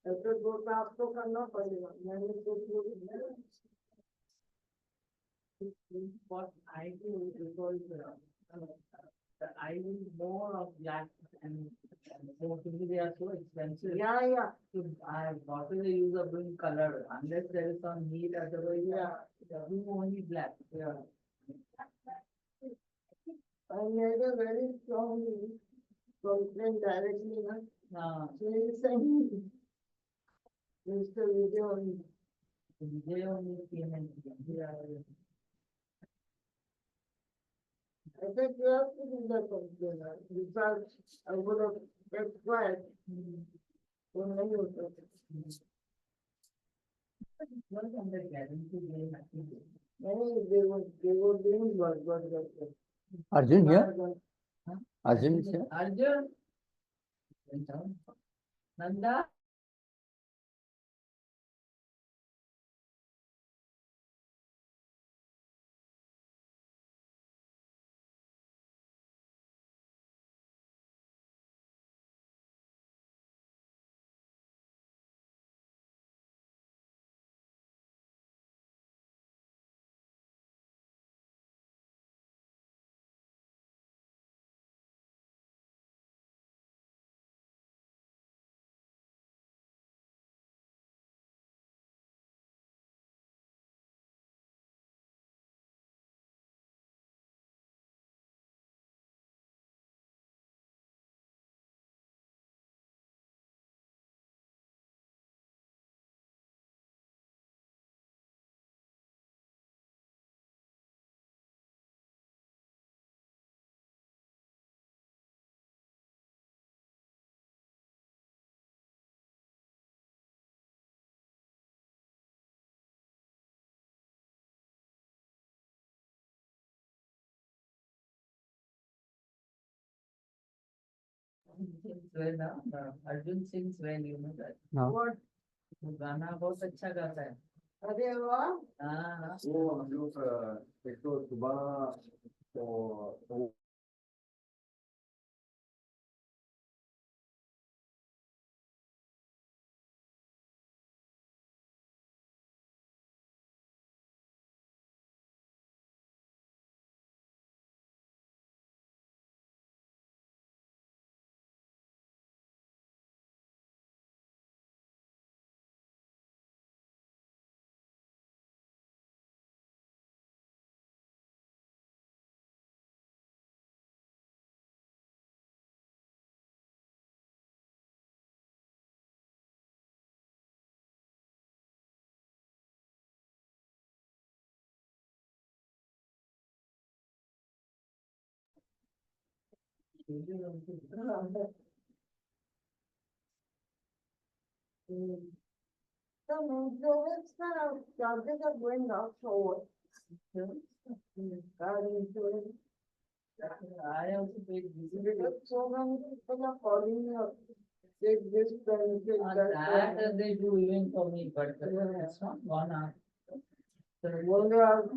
ऐसे दो काम तो करना पड़ेगा मैंने तो what I do because the I need more of black and mostly they are so expensive. Yeah, yeah. So I what is the use of doing color unless there is some heat otherwise do only black. Yeah. I made a very strong complaint directly. So he saying Mr. Vijay only came and yeah. I think you have to do that complaint because I would have kept quiet when I was not under guarantee they were doing what Arjun here? Arjun is here? Arjun Nanda sings well, Arjun sings well, you know that. No. What? वो गाना बहुत अच्छा गाता है अरे वाह हाँ वो हम लोग एक तो सुबह तो So insurance charges are going up so car insurance. I also paid because so many people are calling me up. Take this benefit. That they do even for me, but it's not gone up. बोल रहे आप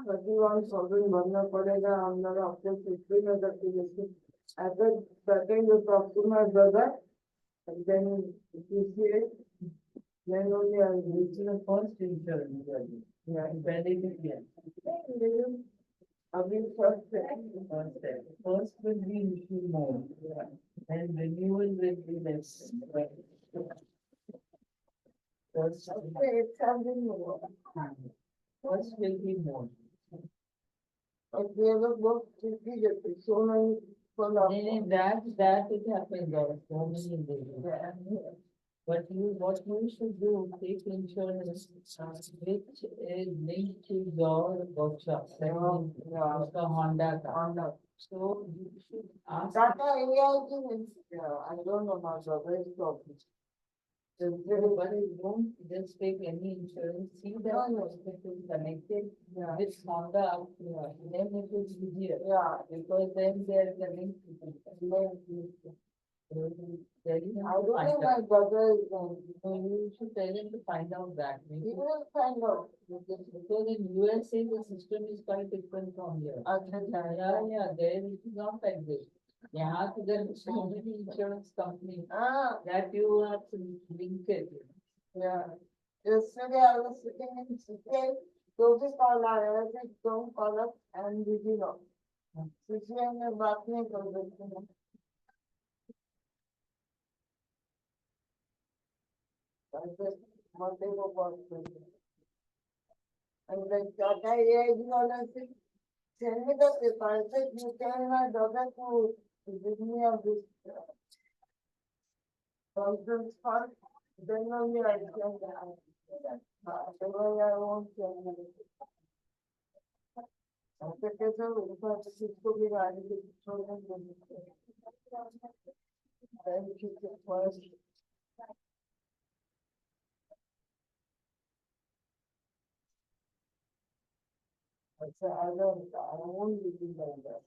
31,000 भरना पड़ेगा हम लोग आपको 15,000 की जैसे अगर second you talk to my brother and then if you see it then only I will reach the first insurance. Yeah, benefit yeah. Again first will be issue more and renewal will be less. First, it's something more. First will be more. But we have a book to see that so many people are. That it happens or so many days. But what you should do, take insurance which is linked to your workshop. Like the Honda. So you should ask. Tata I don't know my brother is talking. But don't just take any insurance. See that hospital is connected with Honda. Then it is easier. Yeah, because then they are connected. I don't know my brother is going. You should tell him to find out that. He will find out. Because in USA the system is quite different from here. Yeah, there it is not like this. Yeah, there is so many insurance companies that you have to link it. Yeah. Yesterday I was sitting in CK, those call our don't call up and we did not. CK में बात नहीं कर सकते हैं. Monday को बात करेंगे. And then Tata is gonna send me the paper. You tell my daughter to give me a this conference call. Then only I can. Otherwise I won't send you. ऐसे कैसे होगा किसको भी गाड़ी के छोड़ने देंगे थैंक यू फर्स्ट अच्छा I won't be like that.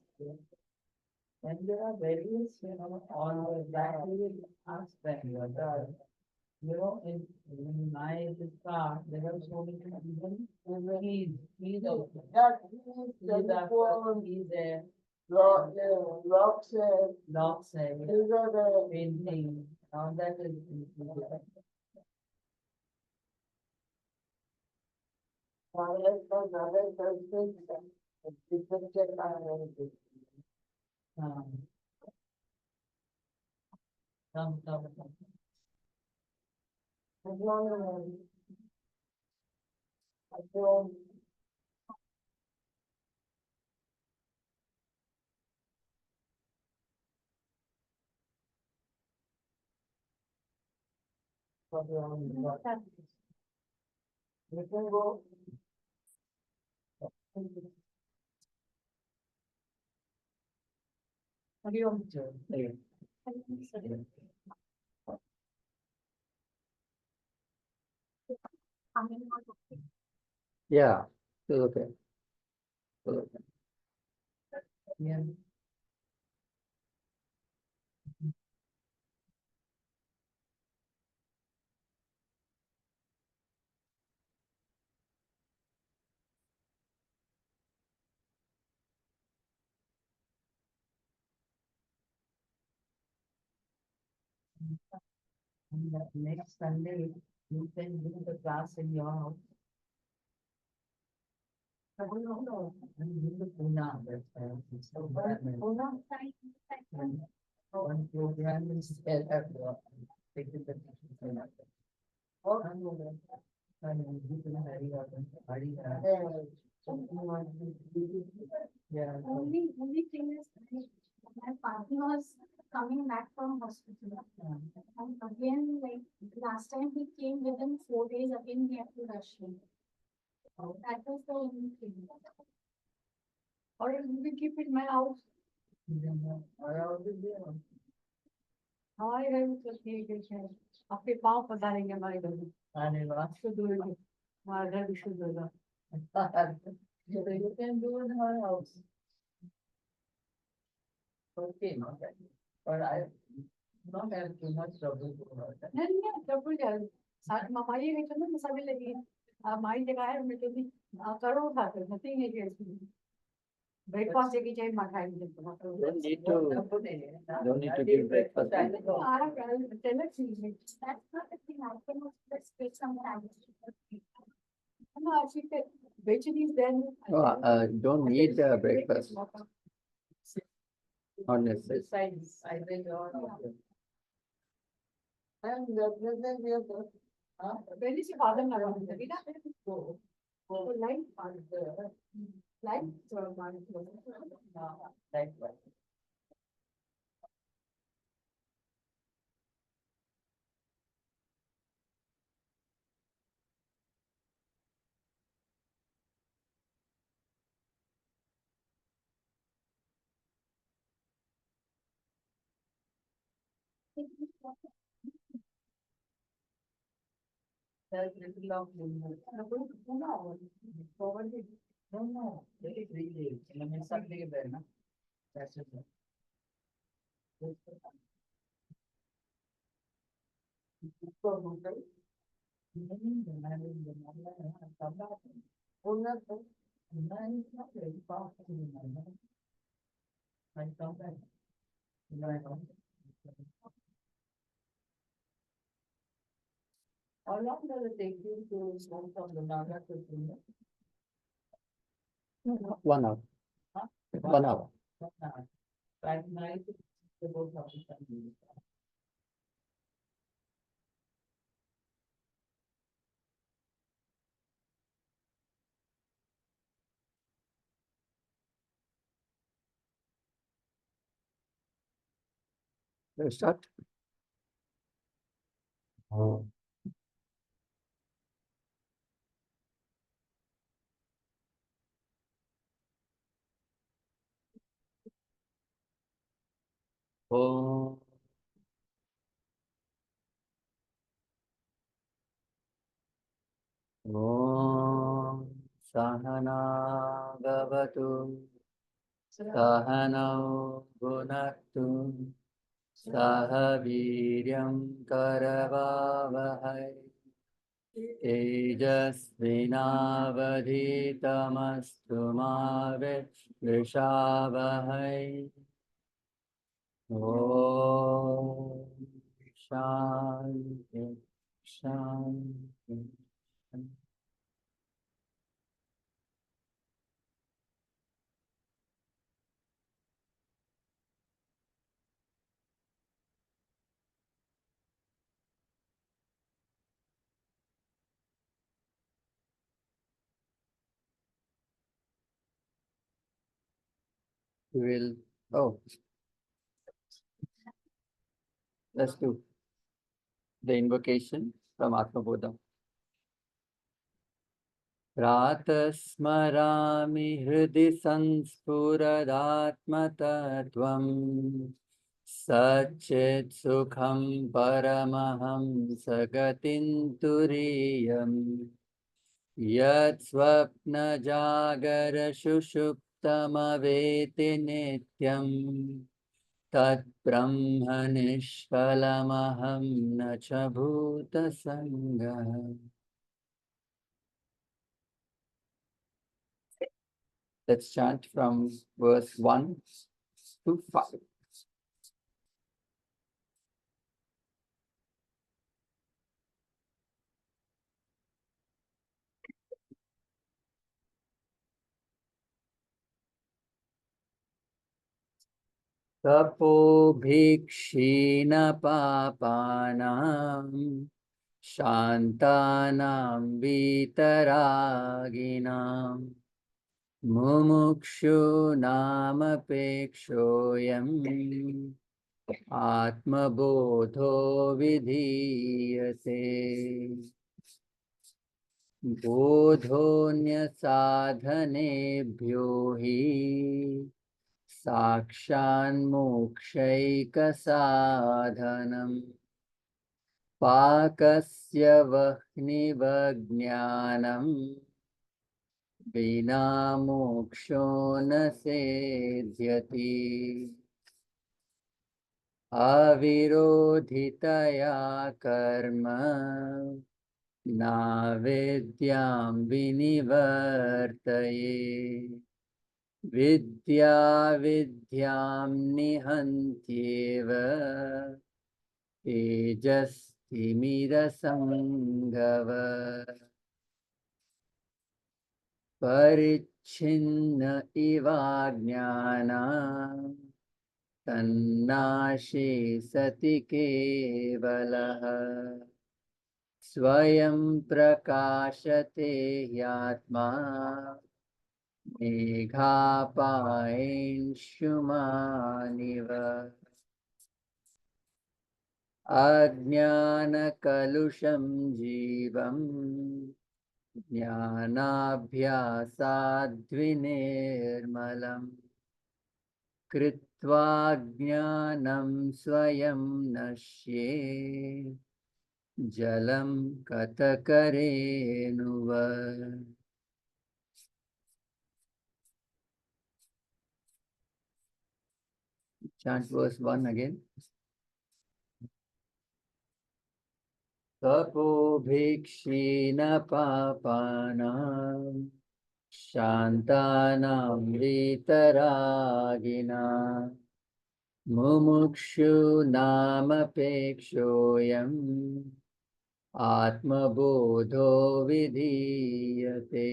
And there are various, on that we will ask them. In my car, there are so many keys also. That he's there. Locks, these are the painting, all that is included. Come. As long as I don't. You can go. What do you want to do? Yeah, still okay. Still okay. Yeah. And next Sunday, you can do the class in your house. I don't know. I'm in the Pune, that's Pune. One program is there at the taking the what? Yeah. Only thing is, my partner was coming back from hospital. And again, like last time he came within 4 days, again we have to rush him. That was the only thing. Or we keep it in my house. I have to take it. आपके पाँव पधारेंगे हमारे घर में. अरे वाह. शुद्ध होगा. हमारा घर भी शुद्ध होगा. You can do in her house. Okay, not that. But I not have too much trouble with her. नहीं trouble यार. हमारी भी तो ना मसाले लगी. हमारी जगह है मैं तो भी करो खाते nothing is breakfast एक ही चाहिए मठाई Don't need to give breakfast. That's not the thing. I can just take some time. No, actually, veggies then. Don't need breakfast. Not necessary. Besides, I think and definitely we have got. When is your father around? Go. Light part of the light part of the Like what? There's little of forward. No, very 3 days. I mean, Sunday there, no? That's it. How long does it take you to go from the Naga to Pune? 1 hour. Huh? 1 hour. 1 hour. At night, it's about 45 minutes. Let's start. Oh. ॐ सहना भवतु सहनौ भुनक्तु सह वीर्यं करवावहै तेजस्विनावधीतमस्तु मा विद्विषावहै ॐ शान्ति शान्ति will let's do the invocation from Atmabodha. प्रातस्मरामि हृदि संस्फुरदात्मतत्त्वम् सच्चित् सुखं परमहं सगतिं तुरीयम् यत् स्वप्नजागरसुषुप्तमवेति नित्यम् तत् ब्रह्म निष्कलमहं न च भूतसङ्गः. Let's chant from verse 1 to 5. तपोभिक्षीणपापानां शान्तानां वीतरागिणां मुमुक्षूनामपेक्षोऽयम् आत्मबोधो विधीयते बोधोऽन्यसाधनेभ्यो हि साक्षान्मोक्षैकसाधनम् पाकस्य वह्निवज्ञानम् विना मोक्षो न सेद्यति अविरोधितया कर्म नावेद्यां विनिवर्तये विद्या विद्यां निहन्त्येव तेजस्तिमिरसङ्गव परिच्छिन्न इवाज्ञाना तन्नाशे सति केवलः स्वयं प्रकाशते ह्यात्मा मेघापायेषुमानिव अज्ञानकलुषं जीवम् ज्ञानाभ्यासाद्विनिर्मलम् कृत्वा ज्ञानं स्वयं नश्ये जलं कतकरेणुवत्. Chant verse 1 again. तपोभिक्षीण पापानां शान्तानां वीतरागिणां मुमुक्षूनामपेक्षोऽयम् आत्मबोधो विधीयते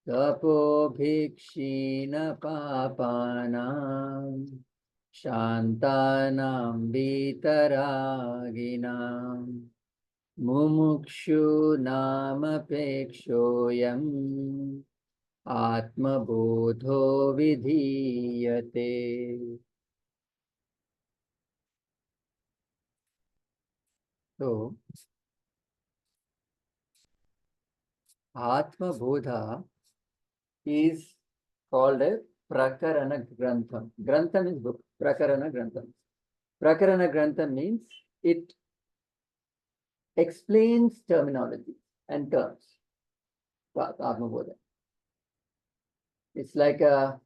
तपोभिक्षीण पापानां शान्तानां वीतरागिणां मुमुक्षूनामपेक्षोऽयम् आत्मबोधो विधीयते. So, Atmabodha is called a Prakarana Grantham. Grantham is book. Prakarana Grantham. Prakarana Grantham means it explains terminology and terms. Atmabodha. It's like a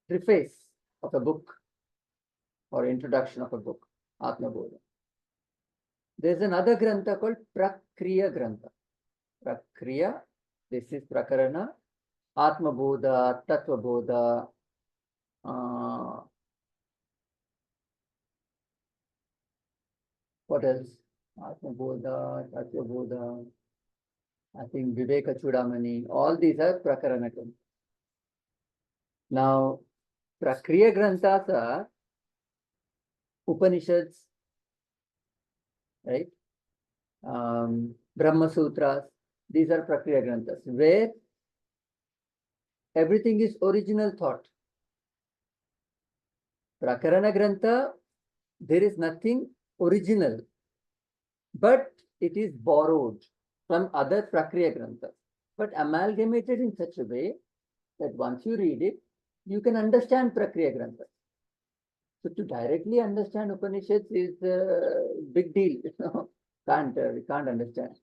preface of a book or introduction of a book. Atmabodha. There's another Grantha called Prakriya Grantha. Prakriya, this is Prakarana. Atmabodha, Tattvabodha, what else? Atmabodha, Tattvabodha, I think Viveka Chudamani, all these are Prakarana Grantha. Now, Prakriya Granthas are Upanishads, right? Brahma Sutras, these are Prakriya Granthas, where everything is original thought. Prakarana Grantha, there is nothing original, but it is borrowed from other Prakriya Granthas, but amalgamated in such a way that once you read it, you can understand Prakriya Granthas. So to directly understand Upanishads is a big deal. We can't understand.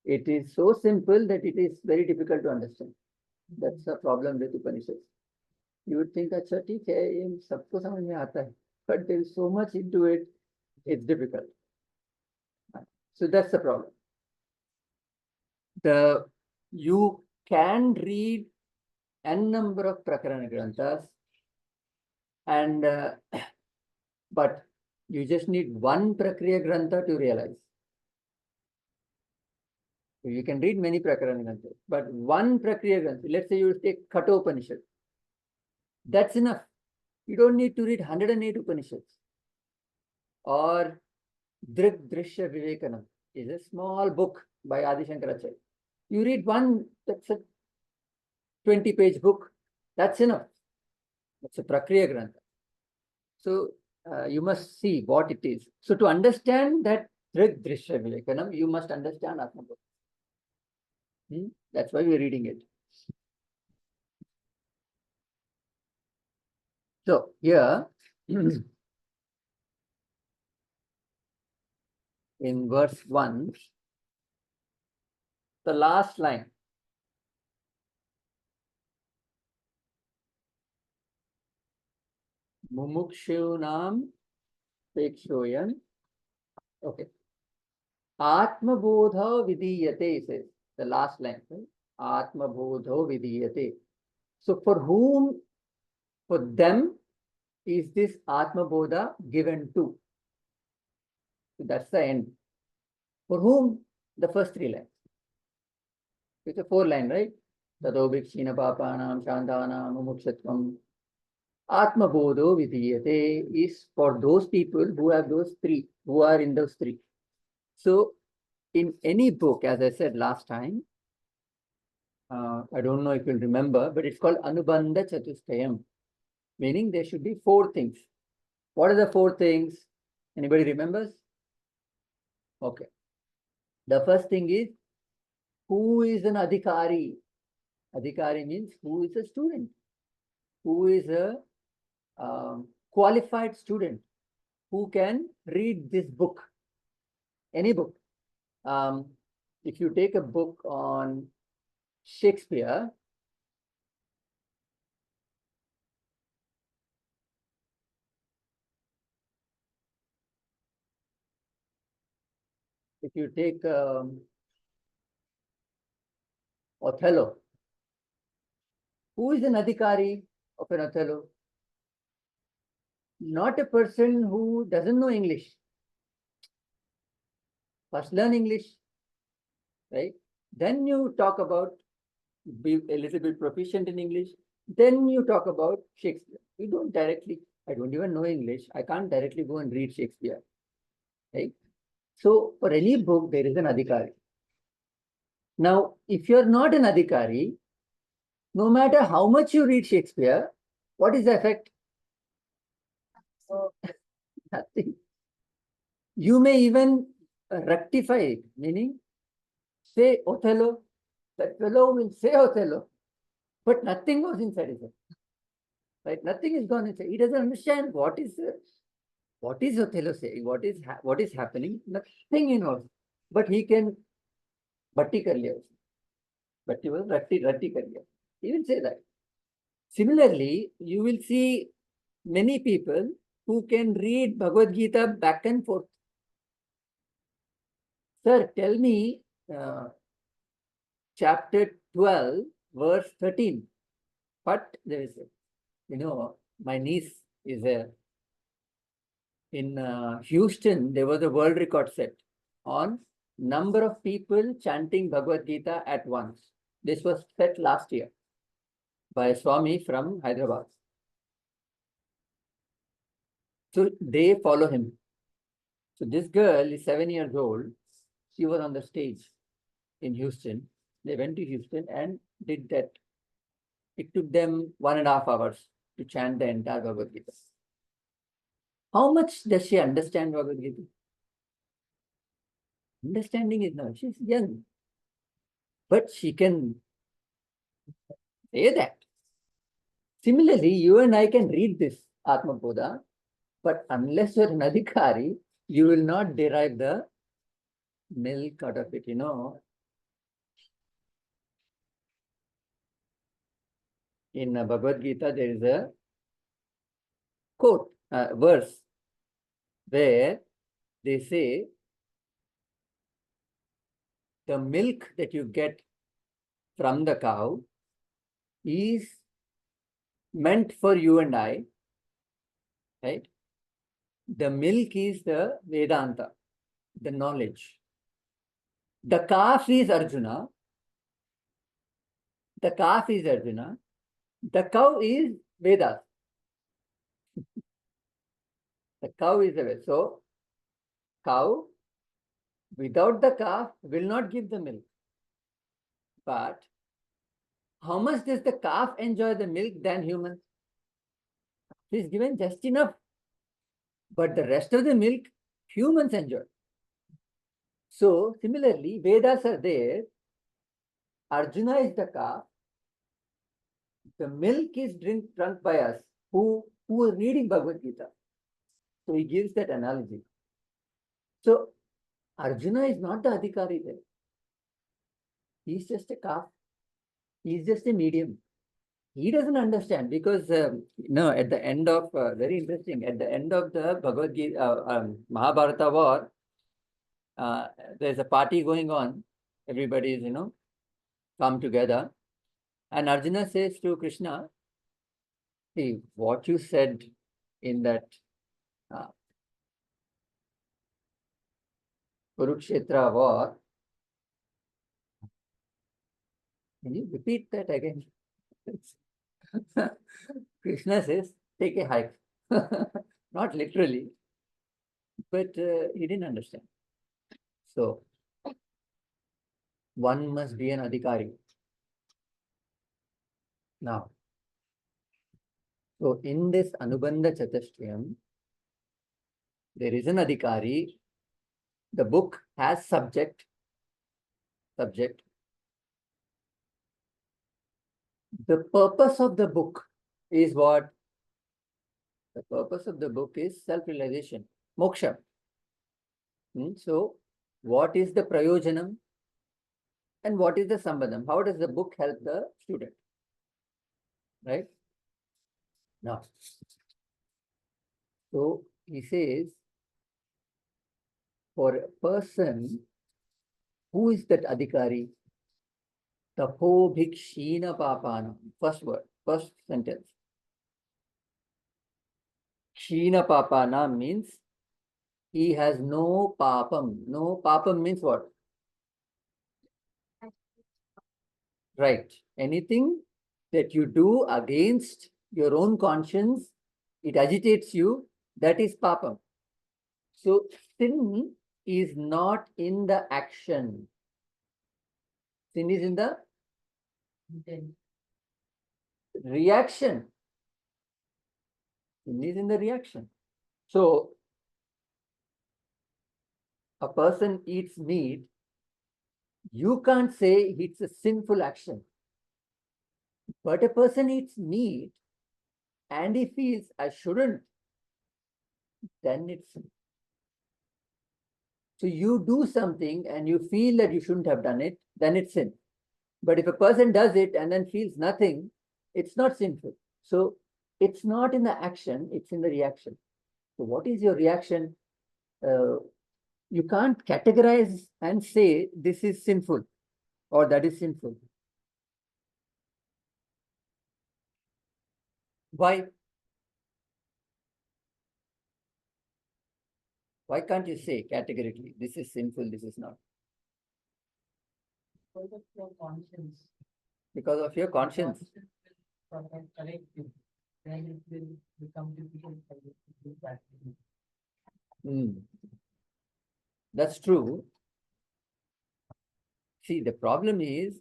It is so simple that it is very difficult to understand. That's the problem with Upanishads. You would think, अच्छा ठीक है, ये सबको समझ में आता है, but there is so much into it, it's difficult. So that's the problem. You can read n number of Prakarana Granthas, and but you just need one Prakriya Grantha to realize. So you can read many Prakarana Granthas, but one Prakriya Grantha, let's say you take Kathopanishad, that's enough. You don't need to read 108 Upanishads. Or Drik Drishya Vivekanam is a small book by Adi Shankaracharya. You read one, that's a 20-page book, that's enough. That's a Prakriya Grantha. So you must see what it is. So to understand that Drik Drishya Vivekanam, you must understand Atmabodha. That's why we're reading it. So here, in verse 1, the last line. Mumukshunam Pekshoyan. Okay. Atmabodha Vidiyate says, the last line. Right? Atmabodha Vidiyate. So for whom, for them, is this Atmabodha given to? So that's the end. For whom? The first three lines. It's a 4-line, right? Tato Bhikshina Papanam Shantanam Mumukshatvam. Atmabodho Vidiyate is for those people who have those three, who are in those three. So in any book, as I said last time, I don't know if you'll remember, but it's called Anubandha Chatustayam, meaning there should be 4 things. What are the 4 things? Anybody remembers? Okay. The first thing is, who is an adhikari? Adhikari means who is a student, who is a qualified student, who can read this book, any book. If you take a book on Shakespeare, if you take Othello, who is an adhikari of an Othello? Not a person who doesn't know English. First learn English, right? Then you talk about be a little bit proficient in English. Then you talk about Shakespeare. You don't directly, I don't even know English. I can't directly go and read Shakespeare, right? So for any book, there is an adhikari. Now, if you're not an adhikari, no matter how much you read Shakespeare, what is the effect? Nothing. You may even rectify it, meaning say Othello, that fellow will say Othello, but nothing goes inside his head. Right? Nothing is gone inside. He doesn't understand what is Othello saying, what is happening. Nothing he knows, but he can batti kar liya. Batti was ratti kar liya. He will say that. Similarly, you will see many people who can read Bhagavad Gita back and forth. Sir, tell me chapter 12, verse 13. But there is, my niece is there. In Houston, there was a world record set on number of people chanting Bhagavad Gita at once. This was set last year by a Swami from Hyderabad. So they follow him. So this girl is 7 years old. She was on the stage in Houston. They went to Houston and did that. It took them 1.5 hours to chant the entire Bhagavad Gita. How much does she understand Bhagavad Gita? Understanding is not. She's young. But she can say that. Similarly, you and I can read this Atmabodha, but unless you're an adhikari, you will not derive the milk out of it, In Bhagavad Gita, there is a quote, verse, where they say, the milk that you get from the cow is meant for you and I, right? The milk is the Vedanta, the knowledge. The calf is Arjuna. The calf is Arjuna. The cow is Vedas. The cow is the Vedas. So, cow without the calf will not give the milk. But how much does the calf enjoy the milk than humans? He is given just enough. But the rest of the milk, humans enjoy. So, similarly, Vedas are there. Arjuna is the calf. The milk is drunk by us who are reading Bhagavad Gita. So, he gives that analogy. So, Arjuna is not the adhikari there. He is just a calf. He is just a medium. He doesn't understand because, at the end of, very interesting, at the end of the Bhagavad Gita, Mahabharata war, there's a party going on. Everybody is, come together. And Arjuna says to Krishna, see, what you said in that Kurukshetra war, can you repeat that again? Krishna says, take a hike. Not literally, but he didn't understand. So, one must be an adhikari. Now, so in this Anubandha Chatushtayam, there is an adhikari. The book has subject. The purpose of the book is what? The purpose of the book is self-realization, moksha. So, what is the prayojanam and what is the sambandham? How does the book help the student? Right? Now, so he says, for a person Who is that adhikari? Tapo bhikshina papana. First word, first sentence. Kshina papana means he has no papam. No papam means what? Right. Anything that you do against your own conscience, it agitates you, that is papam. So sin is not in the action. Sin is in the reaction. Sin is in the reaction. So a person eats meat, you can't say it's a sinful action. But a person eats meat and he feels I shouldn't, then it's sin. So you do something and you feel that you shouldn't have done it, then it's sin. But if a person does it and then feels nothing, it's not sinful. So it's not in the action, it's in the reaction. So what is your reaction? You can't categorize and say this is sinful or that is sinful. Why? Why can't you say categorically this is sinful, this is not? Because of your conscience. Because of your conscience. Correct you. Then it will become difficult for you to do that. That's true. See, the problem is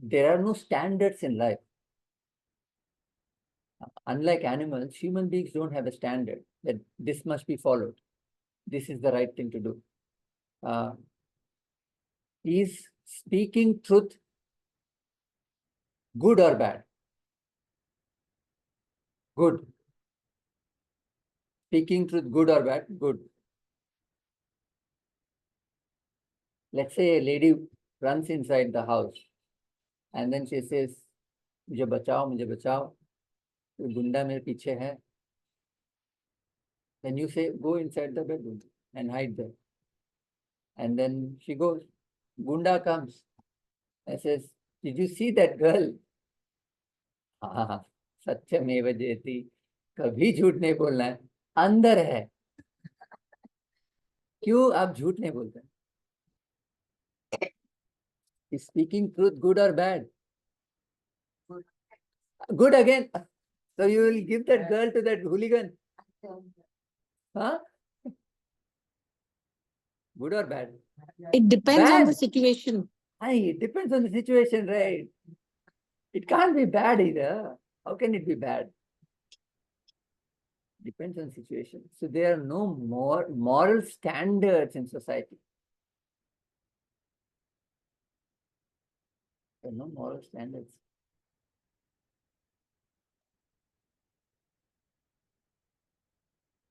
there are no standards in life. Unlike animals, human beings don't have a standard that this must be followed. This is the right thing to do. Is speaking truth good or bad? Good. Speaking truth good or bad? Good. Let's say a lady runs inside the house and then she says, मुझे बचाओ, कोई गुंडा मेरे पीछे है. Then you say, go inside the bedroom and hide there. And then she goes. Gunda comes and says, did you see that girl? हाँ, सत्यमेव जयति. कभी झूठ नहीं बोलना है, अंदर है. क्यों आप झूठ नहीं बोलते? Is speaking truth good or bad? Good again. So you will give that girl to that hooligan? Huh? Good or bad? It depends on the Bad. situation. It depends on the situation, right? It can't be bad either. How can it be bad? Depends on situation. So there are no more moral standards in society. There are no moral standards.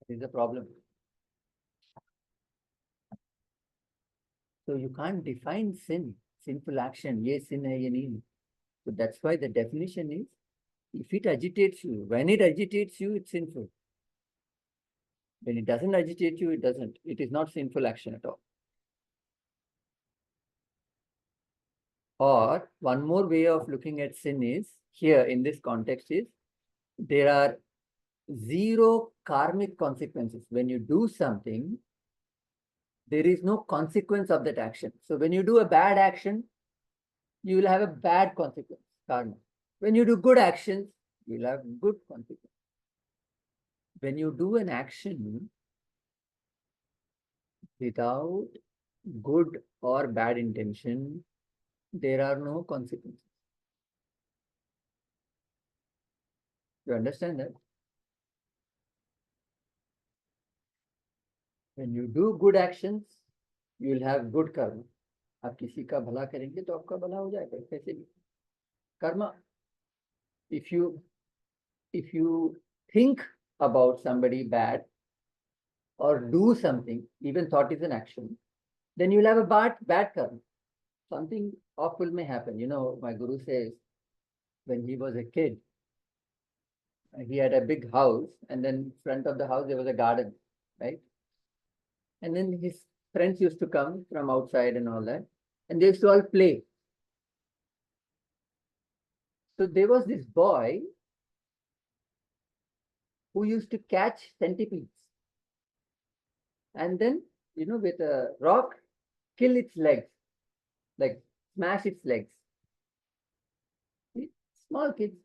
That is the problem. So you can't define sin, sinful action. Ye sin hai, ye nahi. So that's why the definition is, if it agitates you, when it agitates you, it's sinful. When it doesn't agitate you, it doesn't. It is not sinful action at all. Or one more way of looking at sin is, here in this context is, there are zero karmic consequences. When you do something, there is no consequence of that action. So when you do a bad action, you will have a bad consequence, karma. When you do good actions, you will have good consequence. When you do an action without good or bad intention, there are no consequences. You understand that? When you do good actions, you will have good karma. आप किसी का भला करेंगे तो आपका भला हो जाएगा. कैसे भी karma. If you think about somebody bad or do something, even thought is an action, then you'll have a bad karma. Something awful may happen. You know, my guru says, when he was a kid, he had a big house, and then in front of the house there was a garden, right? And then his friends used to come from outside and all that, and they used to all play. So there was this boy who used to catch centipedes and then, with a rock, kill its legs, like smash its legs. Small kids,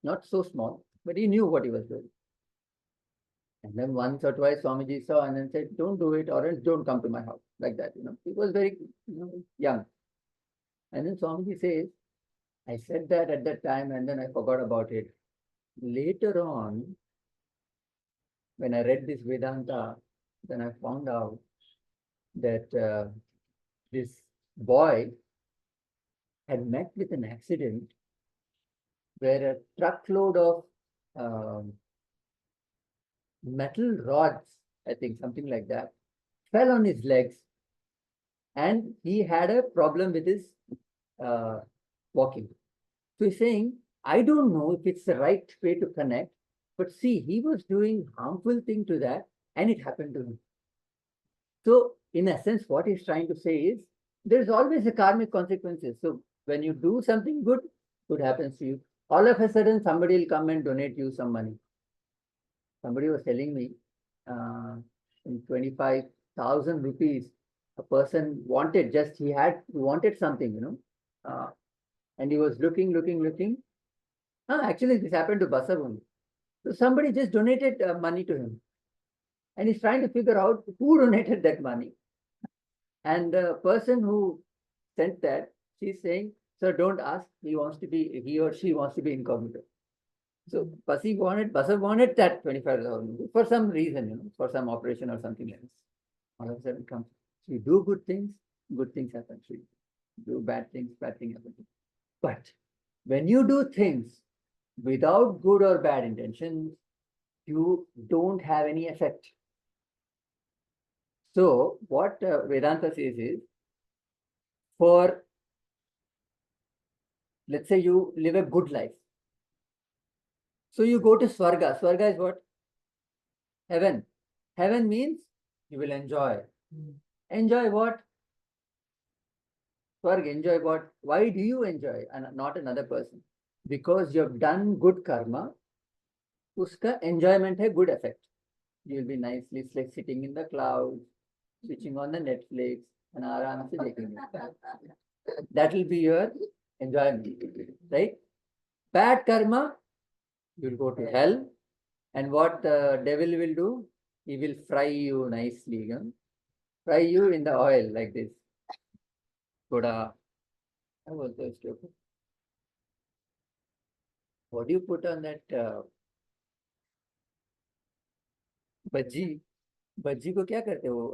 not so small, but he knew what he was doing. And then once or twice Swamiji saw and then said, don't do it or else don't come to my house. Like that, He was very young. And then Swamiji says, I said that at that time and then I forgot about it. Later on, when I read this Vedanta, then I found out that this boy had met with an accident where a truckload of metal rods, I think something like that, fell on his legs, and he had a problem with his walking. So he's saying, I don't know if it's the right way to connect, but see, he was doing harmful thing to that, and it happened to him. So in essence, what he's trying to say is, there's always a karmic consequences. So when you do something good, good happens to you. All of a sudden, somebody will come and donate you some money. Somebody was telling me, in 25,000 rupees, a person wanted, he wanted something, and he was looking. Actually, this happened to Basar only. So somebody just donated money to him. And he's trying to figure out who donated that money. And the person who sent that, she's saying, sir, don't ask. He or she wants to be incognito. So Basar wanted that 25,000 for some reason, for some operation or something else. All of a sudden comes. So you do good things happen to you. Do bad things happen to you. But when you do things without good or bad intentions, you don't have any effect. So what Vedanta says is, let's say you live a good life. So you go to Swarga. Swarga is what? Heaven. Heaven means you will enjoy. Enjoy what? Swarga, enjoy what? Why do you enjoy and not another person? Because you have done good karma. Uska enjoyment hai good effect. You'll be nicely sitting in the clouds, switching on the Netflix, and aram se dekhenge. That will be your enjoyment, right? Bad karma, you'll go to hell, and what the devil will do? He will fry you nicely, fry you in the oil like this. Koda. What do you put on that bhaji? Bhaji को क्या करते हो?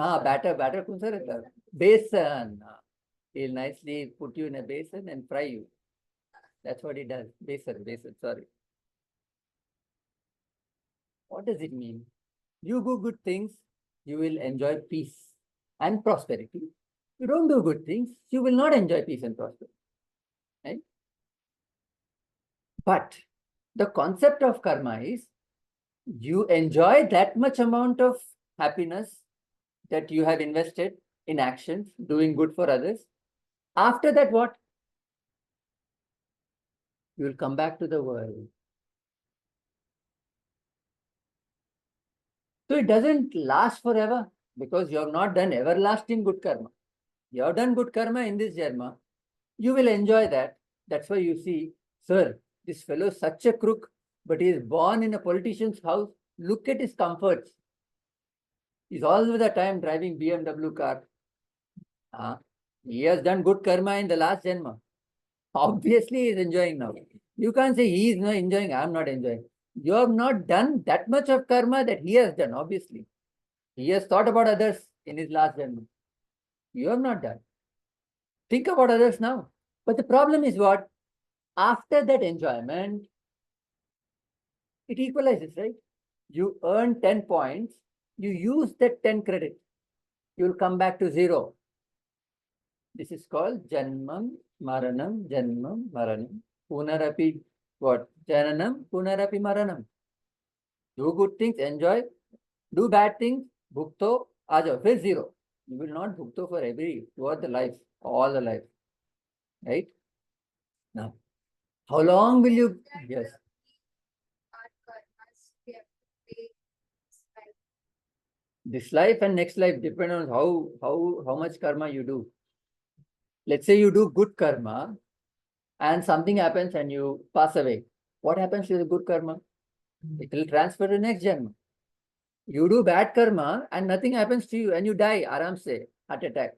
हाँ, batter कौन सा रहता है? Besan. He'll nicely put you in a basin and fry you. That's what he does. Besan, sorry. What does it mean? You do good things, you will enjoy peace and prosperity. You don't do good things, you will not enjoy peace and prosperity. Right? But the concept of karma is, you enjoy that much amount of happiness that you have invested in actions, doing good for others. After that, what? You will come back to the world. So it doesn't last forever because you have not done everlasting good karma. You have done good karma in this Janma. You will enjoy that. That's why you see, sir, this fellow is such a crook, but he is born in a politician's house. Look at his comforts. He's all the time driving BMW car. He has done good karma in the last Janma. Obviously, he is enjoying now. You can't say he is not enjoying, I am not enjoying. You have not done that much of karma that he has done, obviously. He has thought about others in his last Janma. You have not done. Think about others now. But the problem is what? After that enjoyment, it equalizes, right? You earn 10 points, you use that 10 credit. You will come back to 0. This is called Janmam, Maranam, Punarapi, what? Jananam, Punarapi, Maranam. Do good things, enjoy, Do bad things, bhukto, aa jao, फिर zero. You will not bhukto for throughout the life, all the life, right? Now, how long will you? Yes. This life and next life depend on how much karma you do. Let's say you do good karma and something happens and you pass away. What happens to the good karma? It will transfer to next Janma. You do bad karma and nothing happens to you and you die, aram se, heart attack.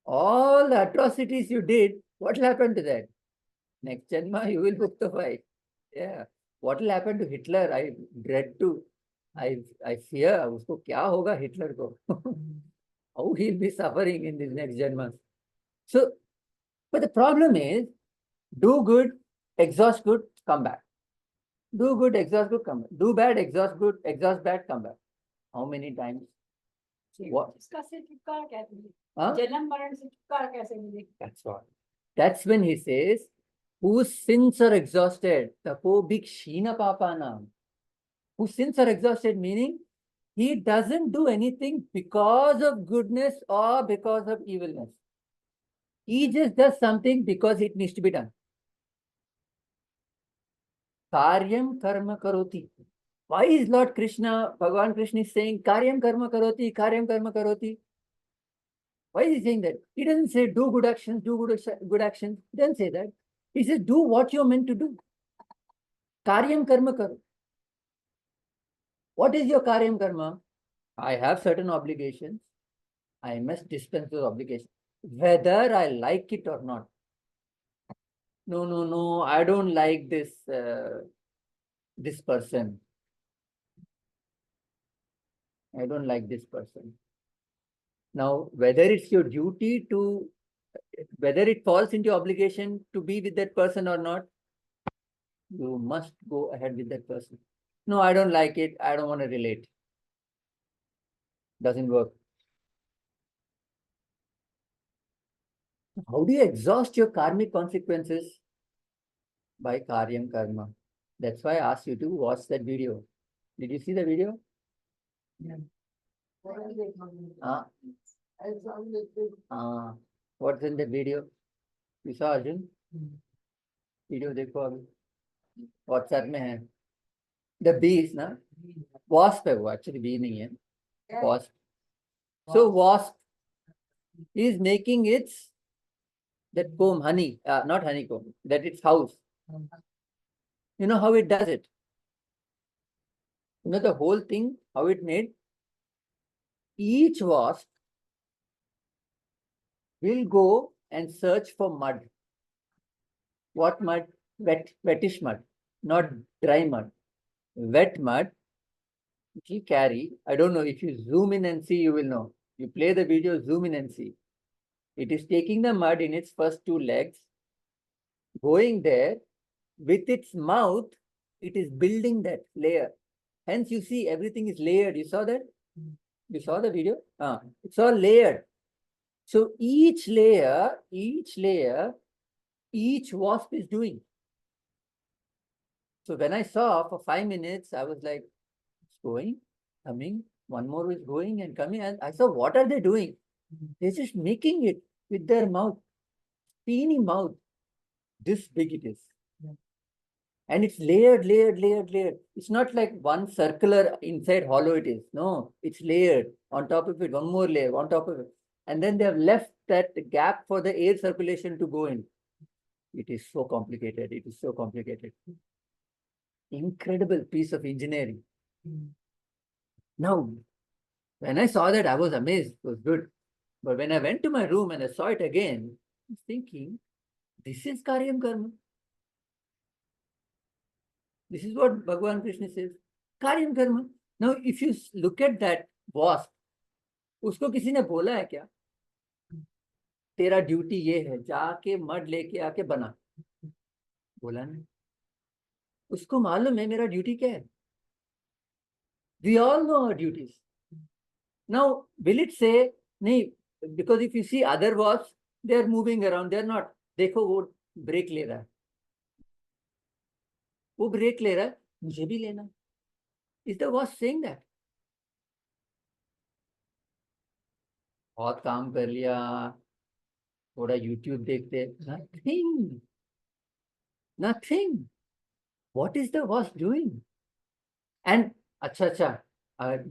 All the atrocities you did, what will happen to that? Next Janma, you will book the fight. Yeah. What will happen to Hitler? I dread to. I fear. Usko kya hoga Hitler ko? How he'll be suffering in this next Janma. So, but the problem is, do good, exhaust good, come back. Do good, exhaust good, come back. Do bad, exhaust good, exhaust bad, come back. How many times? What? इसका से छुटकारा कैसे मिले? Huh? जन्म मरण से छुटकारा कैसे मिले? That's what. That's when he says, whose sins are exhausted, tapo bhikshina papanam. Whose sins are exhausted, meaning he doesn't do anything because of goodness or because of evilness. He just does something because it needs to be done. Karyam karma karoti. Why is Lord Krishna, Bhagavan Krishna is saying karyam karma karoti, karyam karma karoti? Why is he saying that? He doesn't say do good actions, do good actions. He doesn't say that. He says do what you're meant to do. Karyam karma karo. What is your karyam karma? I have certain obligations. I must dispense those obligations, whether I like it or not. No, I don't like this person. I don't like this person. Now, whether it's your duty to, whether it falls into your obligation to be with that person or not, you must go ahead with that person. No, I don't like it. I don't want to relate. Doesn't work. How do you exhaust your karmic consequences? By karyam karma. That's why I asked you to watch that video. Did you see the video? What's in the video? You saw Arjun? Video देखो अभी. WhatsApp में है. The bee is ना? Wasp है वो, actually bee नहीं है. Wasp. So wasp is making its that comb honey, not honeycomb, that its house. You know how it does it? You know the whole thing, how it made? Each wasp will go and search for mud. What mud? Wettish mud, not dry mud. Wet mud, it will carry. I don't know, if you zoom in and see, you will know. You play the video, zoom in and see. It is taking the mud in its first two legs, going there, with its mouth, it is building that layer. Hence, you see everything is layered. You saw that? You saw the video? It's all layered. So each layer, each wasp is doing. So when I saw for 5 minutes, I was like, it's going, coming, one more is going and coming. And I saw, what are they doing? They're just making it with their mouth, teeny mouth. This big it is. And it's layered. It's not like one circular inside hollow it is. No, it's layered. On top of it, one more layer, on top of it. And then they have left that gap for the air circulation to go in. It is so complicated. Incredible piece of engineering. Now, when I saw that, I was amazed. It was good. But when I went to my room and I saw it again, I was thinking, this is Karyam Karma. This is what Bhagavan Krishna says. Karyam Karma. Now, if you look at that wasp, उसको किसी ने बोला है क्या? तेरा duty ये है, जाके मड लेके आके बना. बोला नहीं. उसको मालूम है मेरा ड्यूटी क्या है. We all know our duties. Now, will it say, नहीं, because if you see other wasps, they are moving around, they are not. देखो वो ब्रेक ले रहा है. वो ब्रेक ले रहा है, मुझे भी लेना. Is the wasp saying that? बहुत काम कर लिया, थोड़ा यूट्यूब देखते, nothing, nothing. What is the watch doing? And अच्छा अच्छा,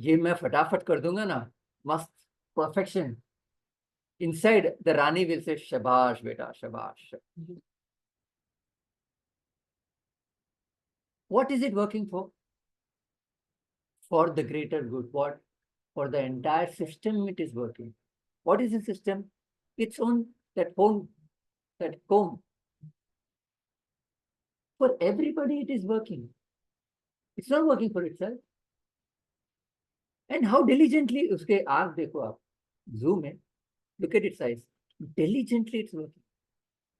ये मैं फटाफट कर दूंगा ना, मस्त, perfection. Inside the Rani will say शाबाश बेटा शाबाश. What is it working for? For the greater good. What? For the entire system it is working. What is the system? Its own, that home, that home. For everybody it is working. It's not working for itself. And how diligently, uske आँख देखो आप, zoom in, look at its eyes. Diligently it's working.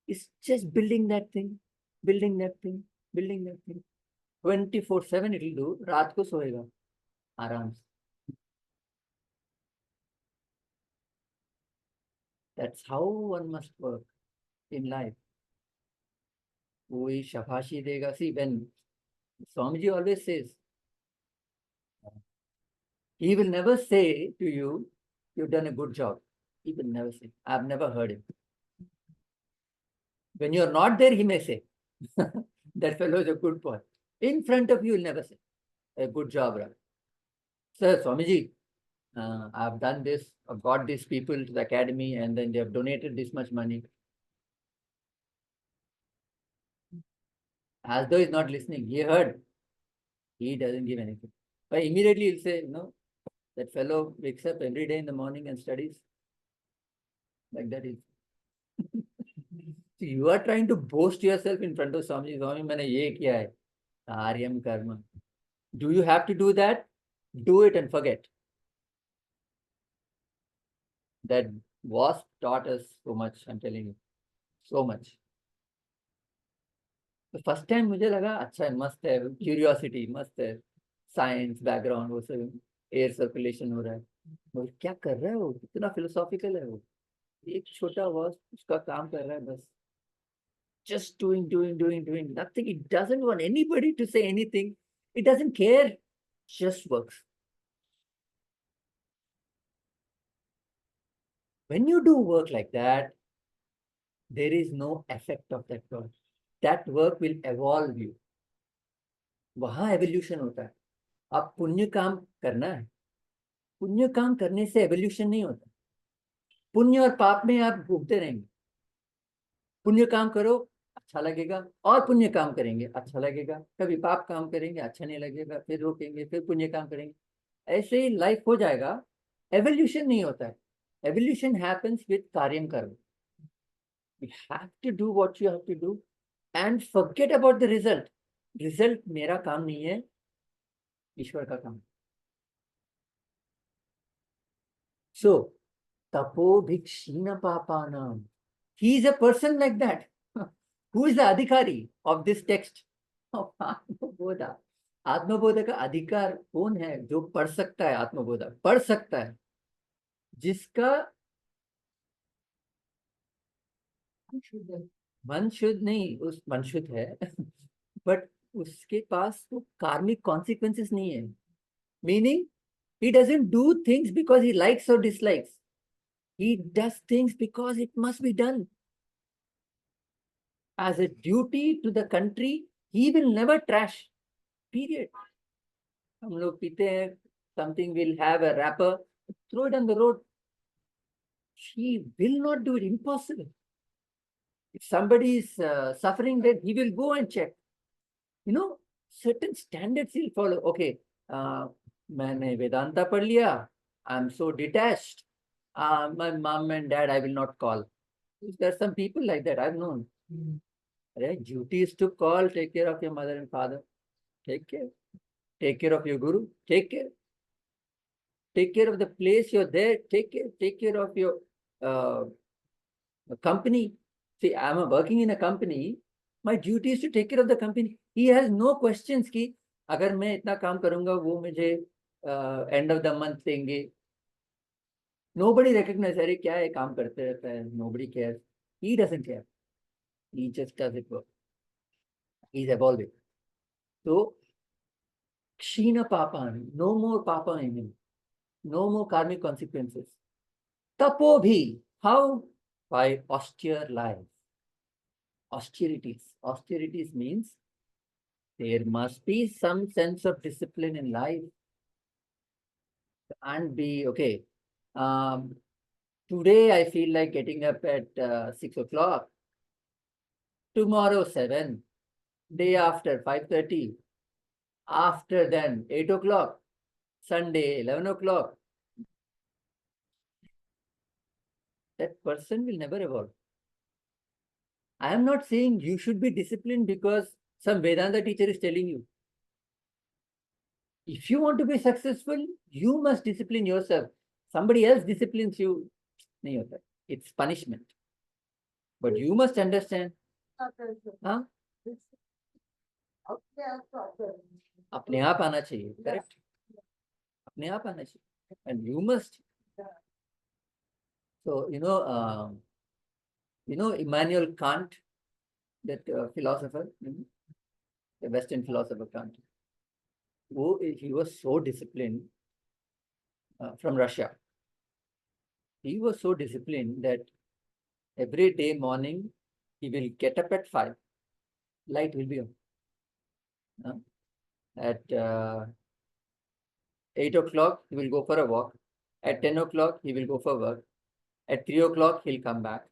It's just building that thing, building that thing, building that thing. 24/7 it will do. रात को सोएगा आराम से. That's how one must work in life. कोई शाबाशी देगा. See, when Swamiji always says, he will never say to you, you've done a good job. He will never say. I've never heard him. When you're not there, he may say, that fellow is a good boy. In front of you, he'll never say, a good job, Ram. Sir, Swamiji, I've done this, I've got these people to the academy, and then they have donated this much money. As though he's not listening. He heard. He doesn't give anything. But immediately he'll say, no, that fellow wakes up every day in the morning and studies. Like that is. So you are trying to boast yourself in front of Swami. Swami, मैंने ये किया है. Karyam karma. Do you have to do that? Do it and forget. That was taught us so much, I'm telling you. So much. तो first time मुझे लगा अच्छा है, मस्त है, क्यूरियोसिटी मस्त है, साइंस बैकग्राउंड, वो सब एयर सर्कुलेशन हो रहा है. बोल क्या कर रहा है वो, कितना फिलोसॉफिकल है वो. एक छोटा वॉच उसका काम कर रहा है बस. Just doing nothing. It doesn't want anybody to say anything. It doesn't care. Just works. When you do work like that, there is no effect of that work. That work will evolve you. वहां evolution होता है. आप पुण्य काम करना है. पुण्य काम करने से एवोल्यूशन नहीं होता. पुण्य और पाप में आप घूमते रहेंगे. पुण्य काम करो अच्छा लगेगा, और पुण्य काम करेंगे अच्छा लगेगा. कभी पाप काम करेंगे अच्छा नहीं लगेगा, फिर रोकेंगे, फिर पुण्य काम करेंगे. ऐसे ही लाइफ हो जाएगा. एवोल्यूशन नहीं होता है. एवोल्यूशन हैपेंस विद कार्यम कर्म. You have to do what you have to do and forget about the result. Result मेरा काम नहीं है, ईश्वर का काम. So, tapo bhikshina papanam. He is a person like that. Who is the adhikari of this text? Of Atmabodha. आत्मबोध का अधिकार कौन है? जो पढ़ सकता है आत्मबोध, पढ़ सकता है. जिसका मन शुद्ध नहीं, उस मन शुद्ध है बट उसके पास वो कार्मिक कॉन्सिक्वेंसेस नहीं है. Meaning he doesn't do things because he likes or dislikes. He does things because it must be done. As a duty to the country, he will never trash. Period. हम लोग पीते हैं, something will have a wrapper, throw it on the road. He will not do it. Impossible. If somebody is suffering, then he will go and check. You know, certain standards he'll follow. Okay, मैंने वेदांता पढ़ लिया. I'm so detached. My mom and dad, I will not call. There are some people like that I've known. Right? Duty is to call, take care of your mother and father. Take care. Take care of your guru. Take care. Take care of the place you're there. Take care. Take care of your company. See, I'm working in a company. My duty is to take care of the company. He has no questions कि अगर मैं इतना काम करूंगा वो मुझे end of the month देंगे. Nobody recognizes, अरे क्या है, काम करते रहता है. Nobody cares. He doesn't care. He just does it work. He's evolving. So, Kshina Papa, no more Papa in him. No more karmic consequences. Tapobhi. How? By austere life. Austerities. Austerities means there must be some sense of discipline in life and be okay. Today I feel like getting up at 6 o'clock. Tomorrow 7. Day after 5:30. After then 8 o'clock. Sunday 11 o'clock. That person will never evolve. I am not saying you should be disciplined because some Vedanta teacher is telling you. If you want to be successful, you must discipline yourself. Somebody else disciplines you. It's punishment. But you must understand. हाँ? अपने आप आना चाहिए, correct? अपने आप आना चाहिए. And you must. So, Immanuel Kant, that philosopher, the Western philosopher Kant. He was so disciplined from Russia. He was so disciplined that every day morning he will get up at 5. Light will be on. At 8 o'clock, he will go for a walk. At 10 o'clock, he will go for work. At 3 o'clock, he'll come back.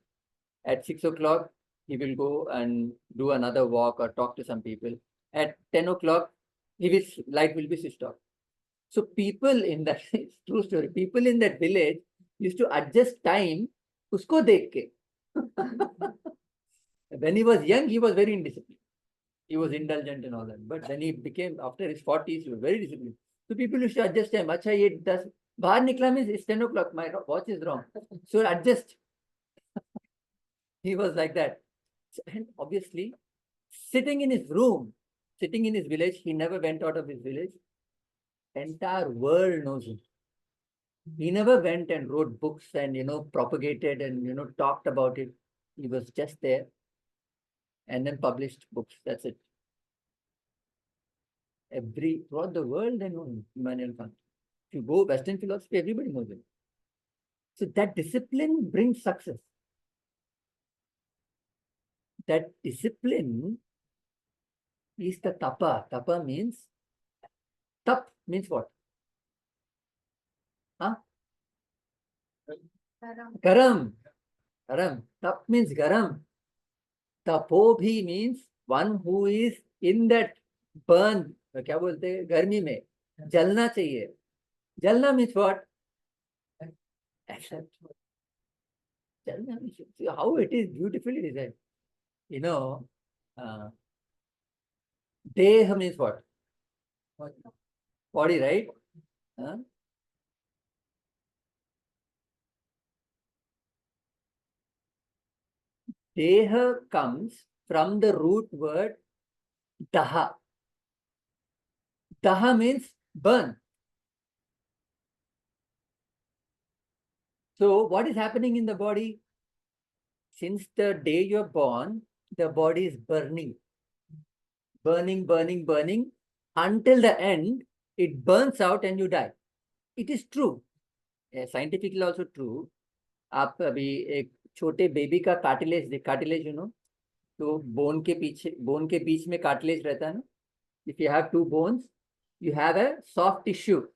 At 6 o'clock, he will go and do another walk or talk to some people. At 10 o'clock, light will be switched off. So people in that, it's true story, people in that village used to adjust time usko dekh ke. When he was young, he was very indisciplined. He was indulgent and all that. But then he became, after his 40s, he was very disciplined. So people used to adjust time. Acha, ye 10, bahar nikla means it's 10 o'clock. My watch is wrong. So adjust. He was like that. And obviously, sitting in his room, sitting in his village, he never went out of his village. Entire world knows him. He never went and wrote books and, propagated and, talked about it. He was just there and then published books. That's it. Throughout the world, they know him, Immanuel Kant. If you go Western philosophy, everybody knows him. So that discipline brings success. That discipline is the tapa. Tapa means, tap means what? Huh? Garam. Garam. Tap means garam. Tapobhi means one who is in that burn. क्या बोलते हैं गर्मी में जलना चाहिए. जलना means what? Accept. Jalna means, see how it is beautifully designed. Deha means what? Body, right? Deha comes from the root word daha. Daha means burn. So what is happening in the body? Since the day you're born, the body is burning. Burning, burning, burning. Until the end, it burns out and you die. It is true. Scientifically also true. आप अभी एक छोटे baby का cartilage तो bone के बीच में cartilage रहता है ना. If you have two bones, you have a soft tissue.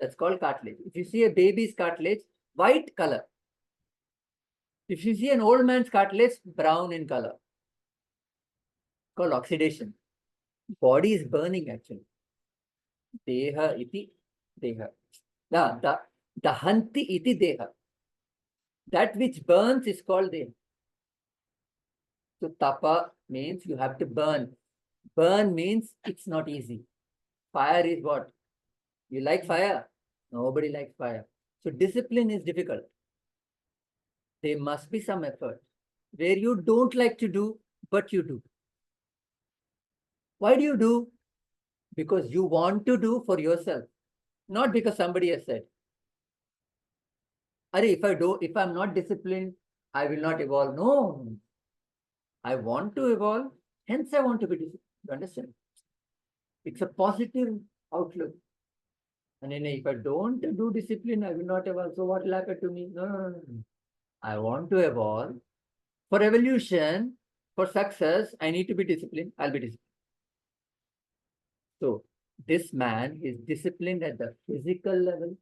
That's called cartilage. If you see a baby's cartilage, white color. If you see an old man's cartilage, brown in color. Called oxidation. Body is burning actually. Deha iti deha. Dahanti iti deha. That which burns is called deha. So tapa means you have to burn. Burn means it's not easy. Fire is what? You like fire? Nobody likes fire. So discipline is difficult. There must be some effort where you don't like to do, but you do. Why do you do? Because you want to do for yourself, not because somebody has said. If I'm not disciplined, I will not evolve. No, I want to evolve, hence I want to be disciplined. You understand? It's a positive outlook. And then if I don't do discipline, I will not evolve. So what will happen to me? No, no, no, no. I want to evolve. For evolution, for success, I need to be disciplined. I'll be disciplined. So this man is disciplined at the physical level,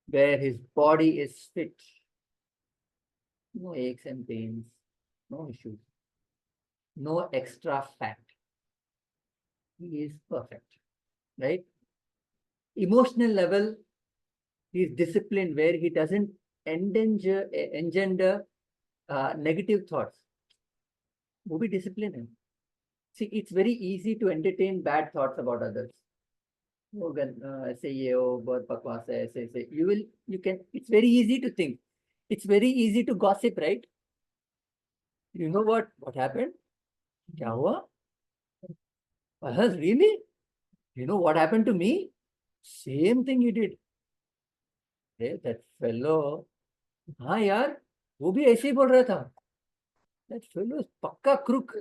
where his body is fit. No aches and pains, no issues, no extra fat. He is perfect, right? Emotional level, he is disciplined where he doesn't engender negative thoughts. वो भी discipline है. See, it's very easy to entertain bad thoughts about others. ऐसे ये हो, बहुत बकवास है, ऐसे ऐसे. You can. It's very easy to think. It's very easy to gossip, right? You know what happened? क्या हुआ? Really? You know what happened to me? Same thing you did. Hey, that fellow. हाँ यार, वो भी ऐसे ही बोल रहा था. That fellow is पक्का crook.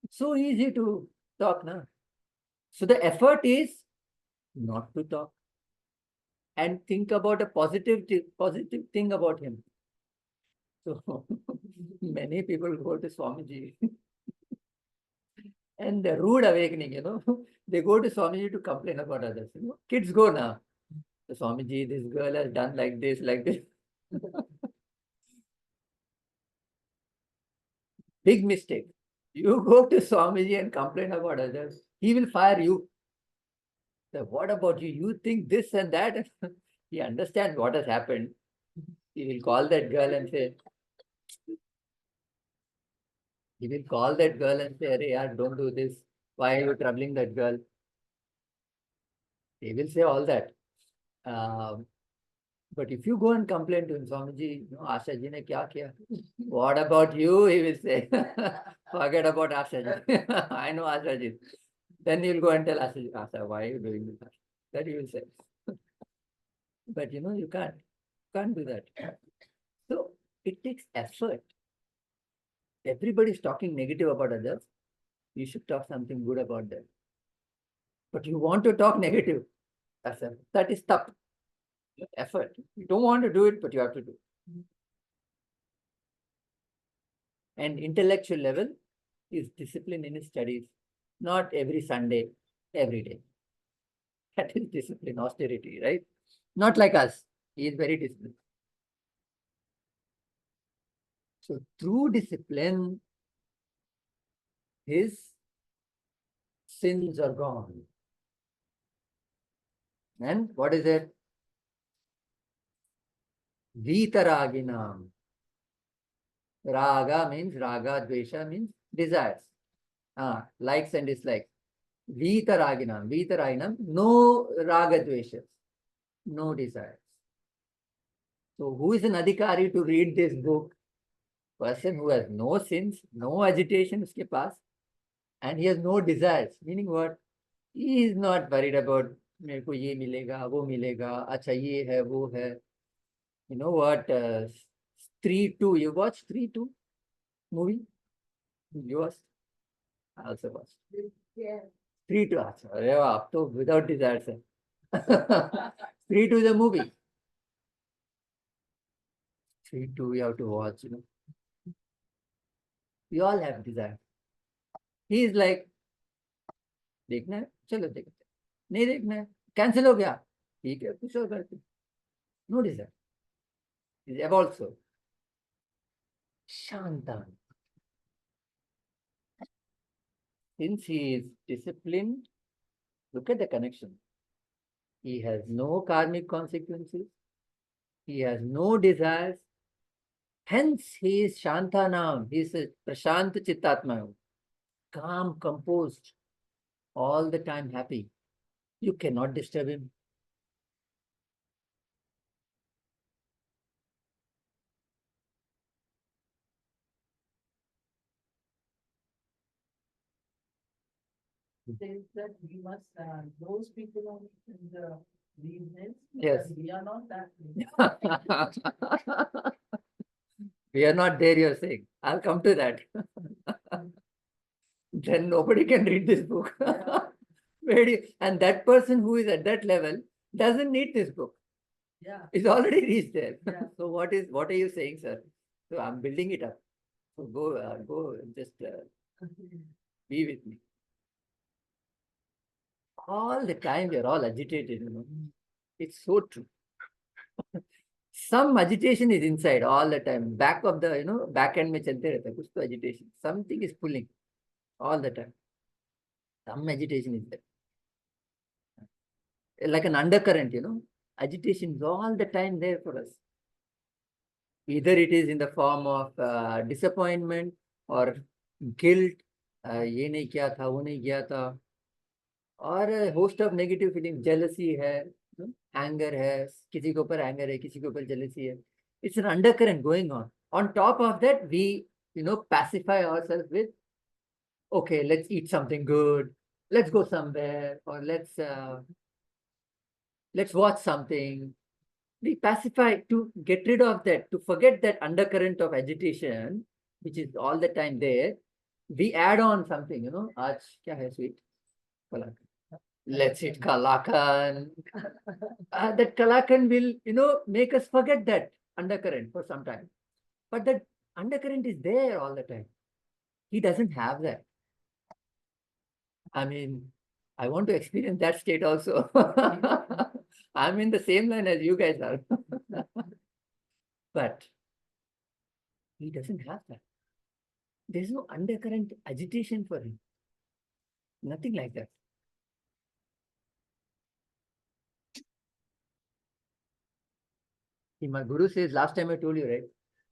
It's so easy to talk now. So the effort is not to talk and think about a positive thing about him. So many people go to Swamiji and the rude awakening, they go to Swamiji to complain about others. Kids go now. So, Swamiji, this girl has done like this, like this. Big mistake. You go to Swamiji and complain about others, he will fire you. So what about you? You think this and that? He understands what has happened. He will call that girl and say, Arey yaar, don't do this. Why are you troubling that girl? He will say all that. But if you go and complain to him, Swamiji, Asha ji ne kya kiya? What about you? He will say, forget about Asha ji. I know Asha ji. Then he will go and tell Asha ji, Asha, why are you doing this? That he will say. But you can't do that. So it takes effort. Everybody is talking negative about others. You should talk something good about them. But you want to talk negative. That is tough. Effort. You don't want to do it, but you have to do it. And intellectual level is discipline in his studies. Not every Sunday, every day. That is discipline, austerity, right? Not like us. He is very disciplined. So through discipline, his sins are gone. And what is it? Vitaraginam. Raga means, dvesha means desires. Likes and dislikes. Vitaraginam, no raga dveshas, no desires. So who is an adhikari to read this book? Person who has no sins, no agitation uske paas, and he has no desires. Meaning what? He is not worried about मेरे को ये मिलेगा, वो मिलेगा, अच्छा ये है, वो है. You know what? Stree 2. You watched Stree 2 movie? You watched? I also watched. Yeah. Stree 2. अच्छा, अरे वाह, आप तो without desires है. Stree 2 is a movie. Stree 2 you have to watch. We all have desires. He is like, देखना है, चलो देखते. नहीं देखना है, कैंसिल हो गया, ठीक है, कुछ और करते. No desire. Is also Shantan. Since he is disciplined, look at the connection. He has no karmic consequences. He has no desires. Hence, he is Shantanam. He is a Prashant Chittatma. Calm, composed, all the time happy. You cannot disturb him. Says that we must those people only in the reasons. Yes. We are not that way. We are not there, you're saying. I'll come to that. Then nobody can read this book. And that person who is at that level doesn't need this book. Yeah. It's already reached there. Yeah. So what are you saying, sir? So I'm building it up. So go and just be with me. All the time we are all agitated, you know. It's so true. Some agitation is inside all the time. Back of the, back end में चलते रहता है कुछ तो agitation. Something is pulling all the time. Some agitation is there. Like an undercurrent, agitation is all the time there for us. Either it is in the form of disappointment or guilt, ये नहीं किया था, वो नहीं किया था, और a host of negative feelings, jealousy है, anger है, किसी के ऊपर anger है, किसी के ऊपर jealousy है. It's an undercurrent going on. On top of that, we, pacify ourselves with, okay, let's eat something good, let's go somewhere, or let's watch something. We pacify to get rid of that, to forget that undercurrent of agitation, which is all the time there. We add on something, आज क्या है sweet? Kalakan. Let's eat kalakan. That kalakan will, make us forget that undercurrent for some time. But that undercurrent is there all the time. He doesn't have that. I mean, I want to experience that state also. I'm in the same line as you guys are. But he doesn't have that. There's no undercurrent agitation for him. Nothing like that. My guru says, last time I told you, right?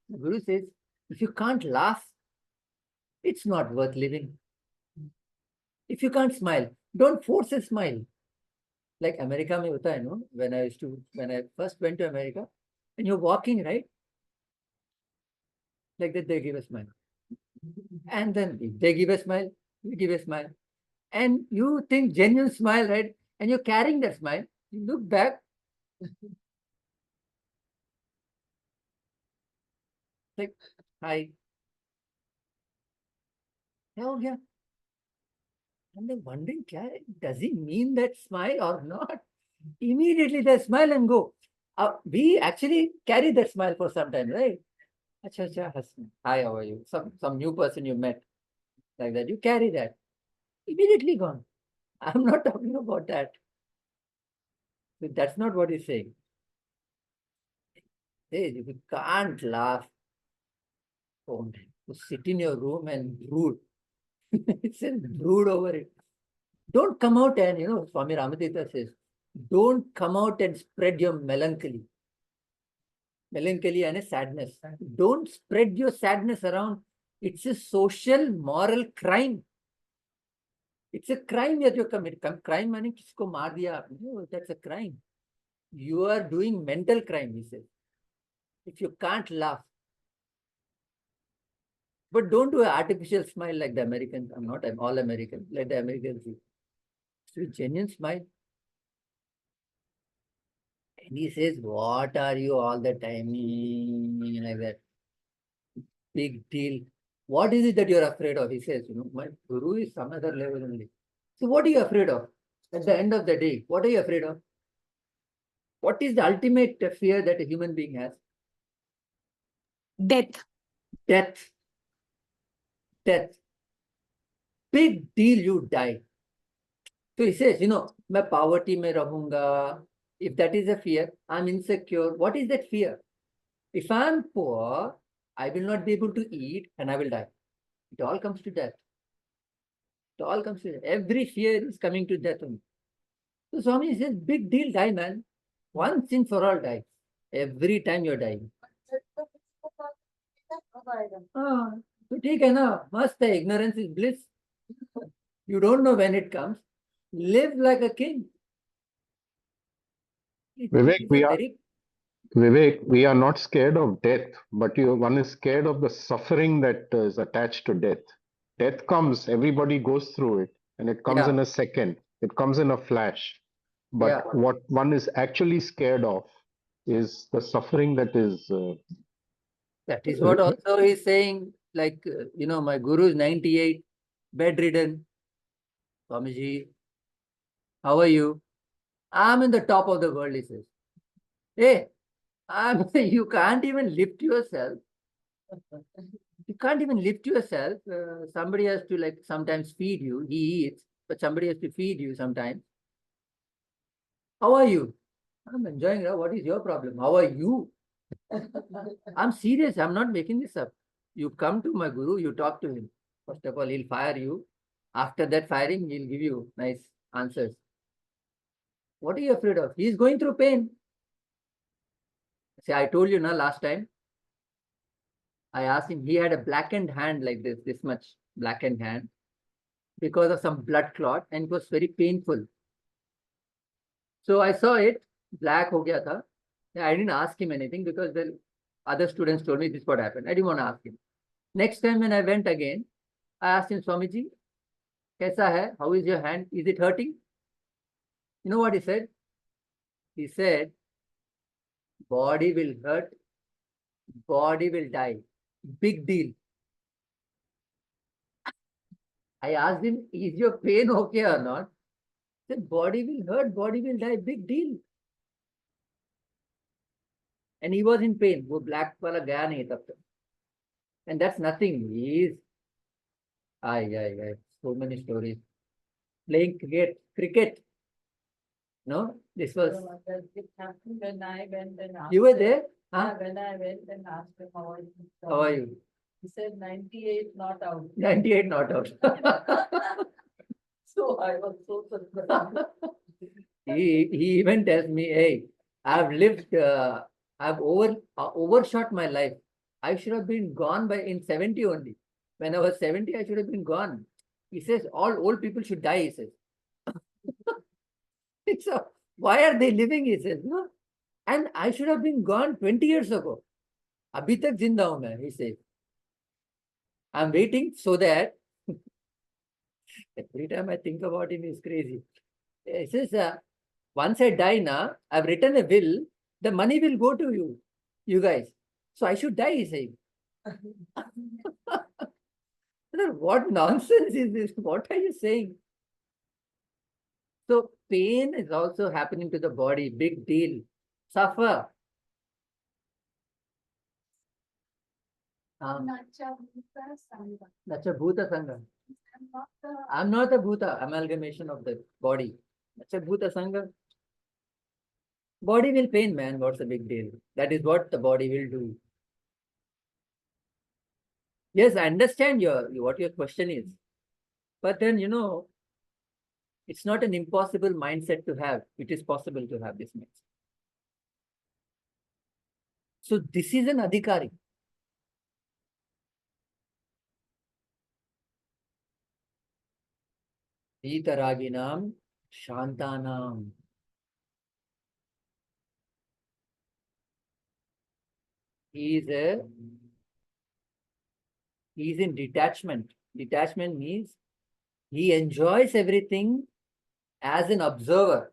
The guru says, if you can't laugh, it's not worth living. If you can't smile, don't force a smile. Like America mein hota hai, no? When I first went to America, and you're walking, right? Like that, they give a smile. And then if they give a smile, you give a smile. And you think genuine smile, right? And you're carrying that smile. You look back. Like, hi. क्या हो गया? And they're wondering, does he mean that smile or not? Immediately they smile and go. We actually carry that smile for some time, right? Acha, hi, how are you? Some new person you met, like that. You carry that. Immediately gone. I'm not talking about that. So that's not what he's saying. Hey, if you can't laugh, oh, to sit in your room and brood. It says brood over it. Don't come out and, Swami Ramatita says, don't come out and spread your melancholy. Melancholy and a sadness. Don't spread your sadness around. It's a social, moral crime. It's a crime that you commit. Crime meaning kisko maar diya aapne. No, that's a crime. You are doing mental crime, he says. If you can't laugh. But don't do an artificial smile like the Americans. I'm all American, like the Americans do. It's a genuine smile. And he says, what are you all the time like that? Big deal. What is it that you're afraid of? He says, my guru is some other level only. So what are you afraid of? At the end of the day, what are you afraid of? What is the ultimate fear that a human being has? Death. Death. Death. Big deal, you die. So he says, मैं poverty में रहूंगा. If that is a fear, I'm insecure. What is that fear? If I'm poor, I will not be able to eat and I will die. It all comes to death. It all comes to death. Every fear is coming to death only. So Swami says, big deal, die, man. Once and for all, die. Every time you're dying. So ठीक है ना, मस्त है, ignorance is bliss. You don't know when it comes. Live like a king. Vivek, we are not scared of death, but one is scared of the suffering that is attached to death. Death comes, everybody goes through it, and it comes in a second. It comes in a flash. But what one is actually scared of is the suffering that is. That is what also he's saying. Like, my guru is 98, bedridden. Swamiji, How are you? I'm in the top of the world, he says. Hey, you can't even lift yourself. You can't even lift yourself. Somebody has to like sometimes feed you. He eats, but somebody has to feed you sometimes. How are you? I'm enjoying it. What is your problem? How are you? I'm serious. I'm not making this up. You come to my guru, you talk to him. First of all, he'll fire you. After that firing, he'll give you nice answers. What are you afraid of? He's going through pain. See, I told you last time. I asked him, he had a blackened hand like this much blackened hand because of some blood clot, and it was very painful. So I saw it, black ho gaya tha. I didn't ask him anything because the other students told me this is what happened. I didn't want to ask him. Next time when I went again, I asked him, Swamiji, kaisa hai? How is your hand? Is it hurting? You know what he said? He said, body will hurt, body will die. Big deal. I asked him, is your pain okay or not? He said, body will hurt, body will die. Big deal. And he was in pain. वो black वाला गया नहीं तब तक. And that's nothing. He is, so many stories. Playing cricket. No, this was. It happened when I went and asked You were him. there? Yeah, Huh? when I went and asked him how How are you? He said 98 not out. 98 not out. So I was so surprised. He even tells me, hey, I've lived, I've overshot my life. I should have been gone by in 70 only. When I was 70, I should have been gone. He says, all old people should die, he says. So why are they living, he says, no? And I should have been gone 20 years ago. Abhi tak zinda hu main, he says. I'm waiting so that every time I think about him, he's crazy. He says, once I die now, I've written a will, the money will go to you guys. So I should die, he says. What nonsense is this? What are you saying? So pain is also happening to the body. Big deal. Suffer. Nacha Bhuta Sangha. That's a Bhuta Sangha. I'm not the I'm not a Bhuta, amalgamation of the body. That's a Bhuta Sangha. Body will pain, man. What's the big deal? That is what the body will do. Yes, I understand what your question is. But then, it's not an impossible mindset to have. It is possible to have this mindset. So this is an adhikari. Vitaraginam Shantanam. He is in detachment. Detachment means he enjoys everything as an observer.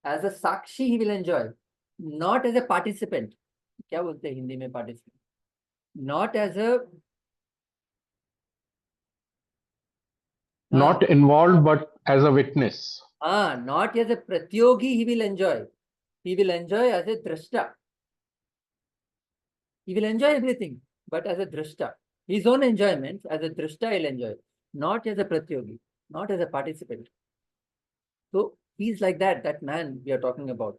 As a sakshi, he will enjoy, not as a participant. क्या बोलते हैं हिंदी में participant? Not as a Not involved, but as a witness. not as a pratyogi, he will enjoy. He will enjoy as a drashta. He will enjoy everything, but as a drashta. His own enjoyment, as a drashta, he'll enjoy. Not as a pratyogi, not as a participant. So he's like that man we are talking about.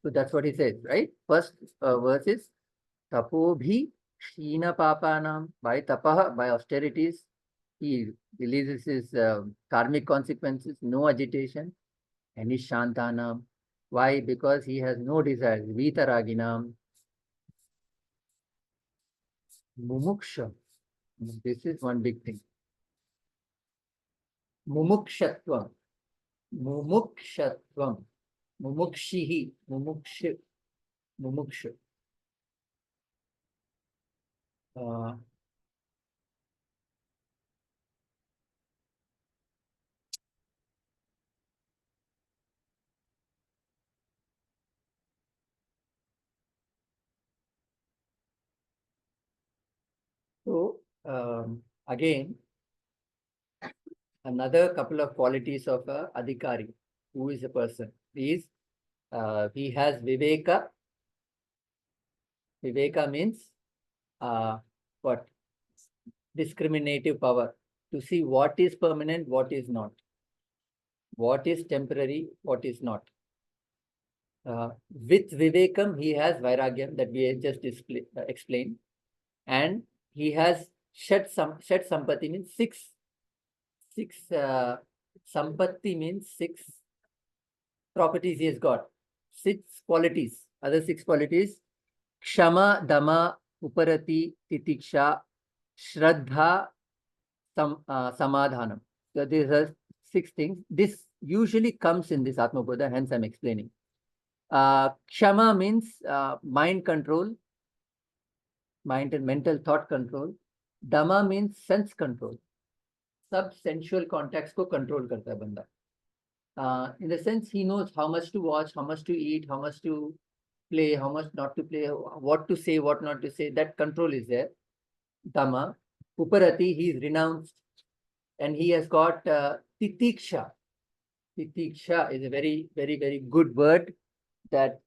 So that's what he says, right? First verse is Tapobhi Sheena Papanam. By tapah, by austerities, he releases his karmic consequences, no agitation, and he's Shantanam. Why? Because he has no desires. Vitaraginam. Mumuksha. This is one big thing. Mumukshatvam. Mumukshatvam. Mumukshihi. Mumukshu. Mumukshu. So again, another couple of qualities of a adhikari, who is a person, is he has viveka. Viveka means what? Discriminative power to see what is permanent, what is not, what is temporary, what is not. With Vivekam, he has Vairagyam that we just explained, and he has Shat Sampati means six. Sampatti means six properties he has got. 6 qualities. Other 6 qualities: Kshama, Dama, Uparati, Titiksha, Shraddha, Samadhanam. So these are 6 things. This usually comes in this Atmabodha, hence I'm explaining. Kshama means mind control, mind and mental thought control. Dama means sense control. सब sensual contacts को control करता है बंदा. In the sense he knows how much to watch, how much to eat, how much to play, how much not to play, what to say, what not to say. That control is there. Dama. Uparati, he is renounced, and he has got titiksha. Titiksha is a very, very, very good word that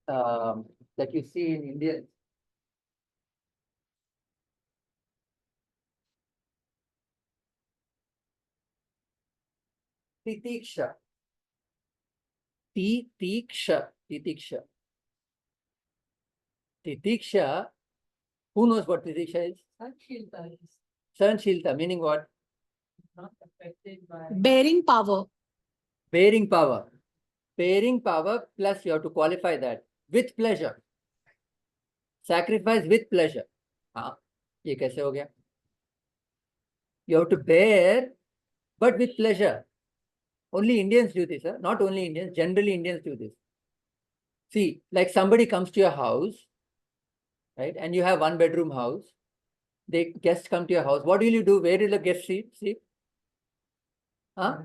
that you see in India. Titiksha. Titiksha. Titiksha. Titiksha. Who knows what titiksha is? Sahanshilta, meaning what? Not affected by. Bearing power. Bearing power. Bearing power plus you have to qualify that with pleasure. Sacrifice with pleasure. हाँ, ये कैसे हो गया? You have to bear, but with pleasure. Only Indians do this, huh? Not only Indians, generally Indians do this. See, like somebody comes to your house, right? And you have 1-bedroom house. The guests come to your house. What will you do? Where will the guest sleep? Huh?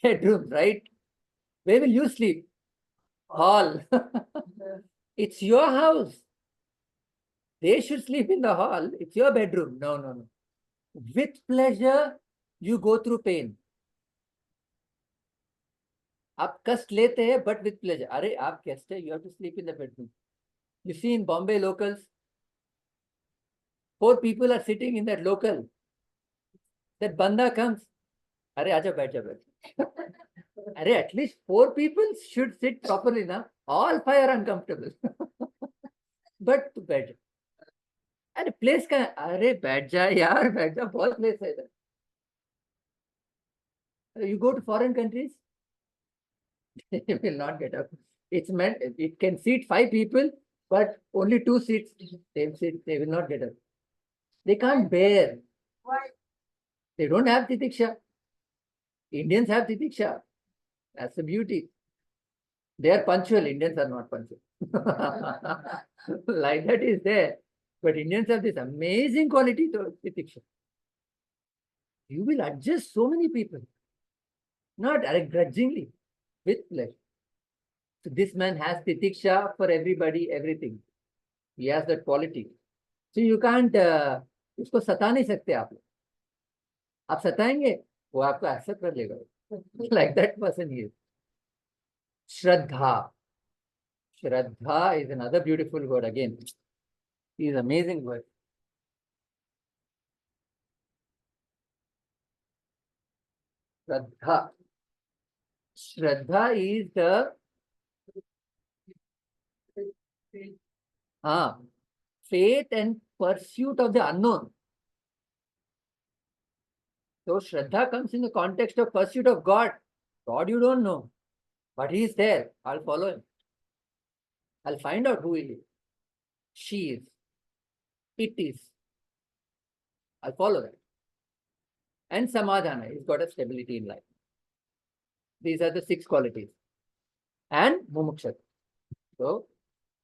Bedroom, right? Where will you sleep? Hall. It's your house. They should sleep in the hall. It's your bedroom. No, no, no. With pleasure, you go through pain. आप कष्ट लेते हैं, but with pleasure. अरे आप guest है, you have to sleep in the bedroom. You see in Bombay locals, 4 people are sitting in that local. That banda comes. अरे आजा बैठ जा बैठ. अरे at least 4 people should sit properly now. All 5 are uncomfortable. But to बैठ. अरे place का अरे बैठ जा यार बैठ जा बहुत प्लेस है इधर. You go to foreign countries, you will not get up. It's meant it can seat 5 people, but only 2 seats. They will not get up. They can't bear. Why? They don't have titiksha. Indians have titiksha. That's the beauty. They are punctual. Indians are not punctual. Like that is there. But Indians have this amazing quality to titiksha. You will adjust so many people. Not grudgingly, with pleasure. So this man has titiksha for everybody, everything. He has that quality. So you can't, उसको सता नहीं सकते आप लोग. आप सताएंगे, वो आपको accept कर लेगा. Like that person he is. Shraddha. Shraddha is another beautiful word again. It is amazing word. Shraddha. Shraddha is the faith and pursuit of the unknown. So Shraddha comes in the context of pursuit of God. God you don't know, but he is there. I'll follow him. I'll find out who he is. She is. It is. I'll follow that. And Samadhana, he's got a stability in life. These are the 6 qualities. And Mumukshat. So,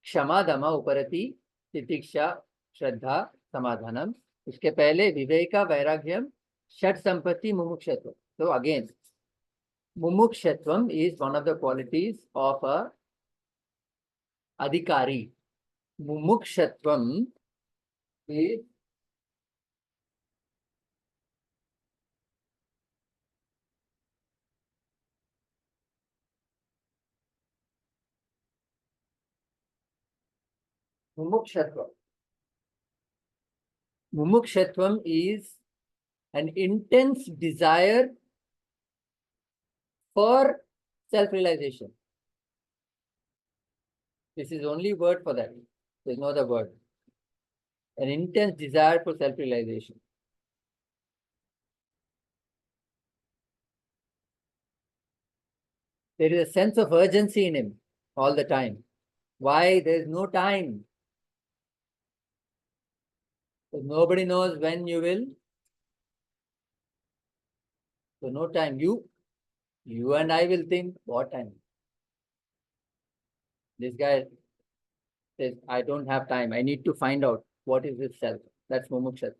Kshama, Dama, Uparati, Titiksha, Shraddha, Samadhanam. इसके पहले Viveka, वैराग्यम, Shat Sampatti, Mumukshatvam. So again, Mumukshatvam is one of the qualities of a adhikari. Mumukshatvam is Mumukshatva. Mumukshatvam is an intense desire for self-realization. This is only word for that. There's no other word. An intense desire for self-realization. There is a sense of urgency in him all the time. Why? There is no time. So nobody knows when you will. So no time. You and I will think, what time? This guy says, I don't have time. I need to find out what is this self. That's mumukshatva.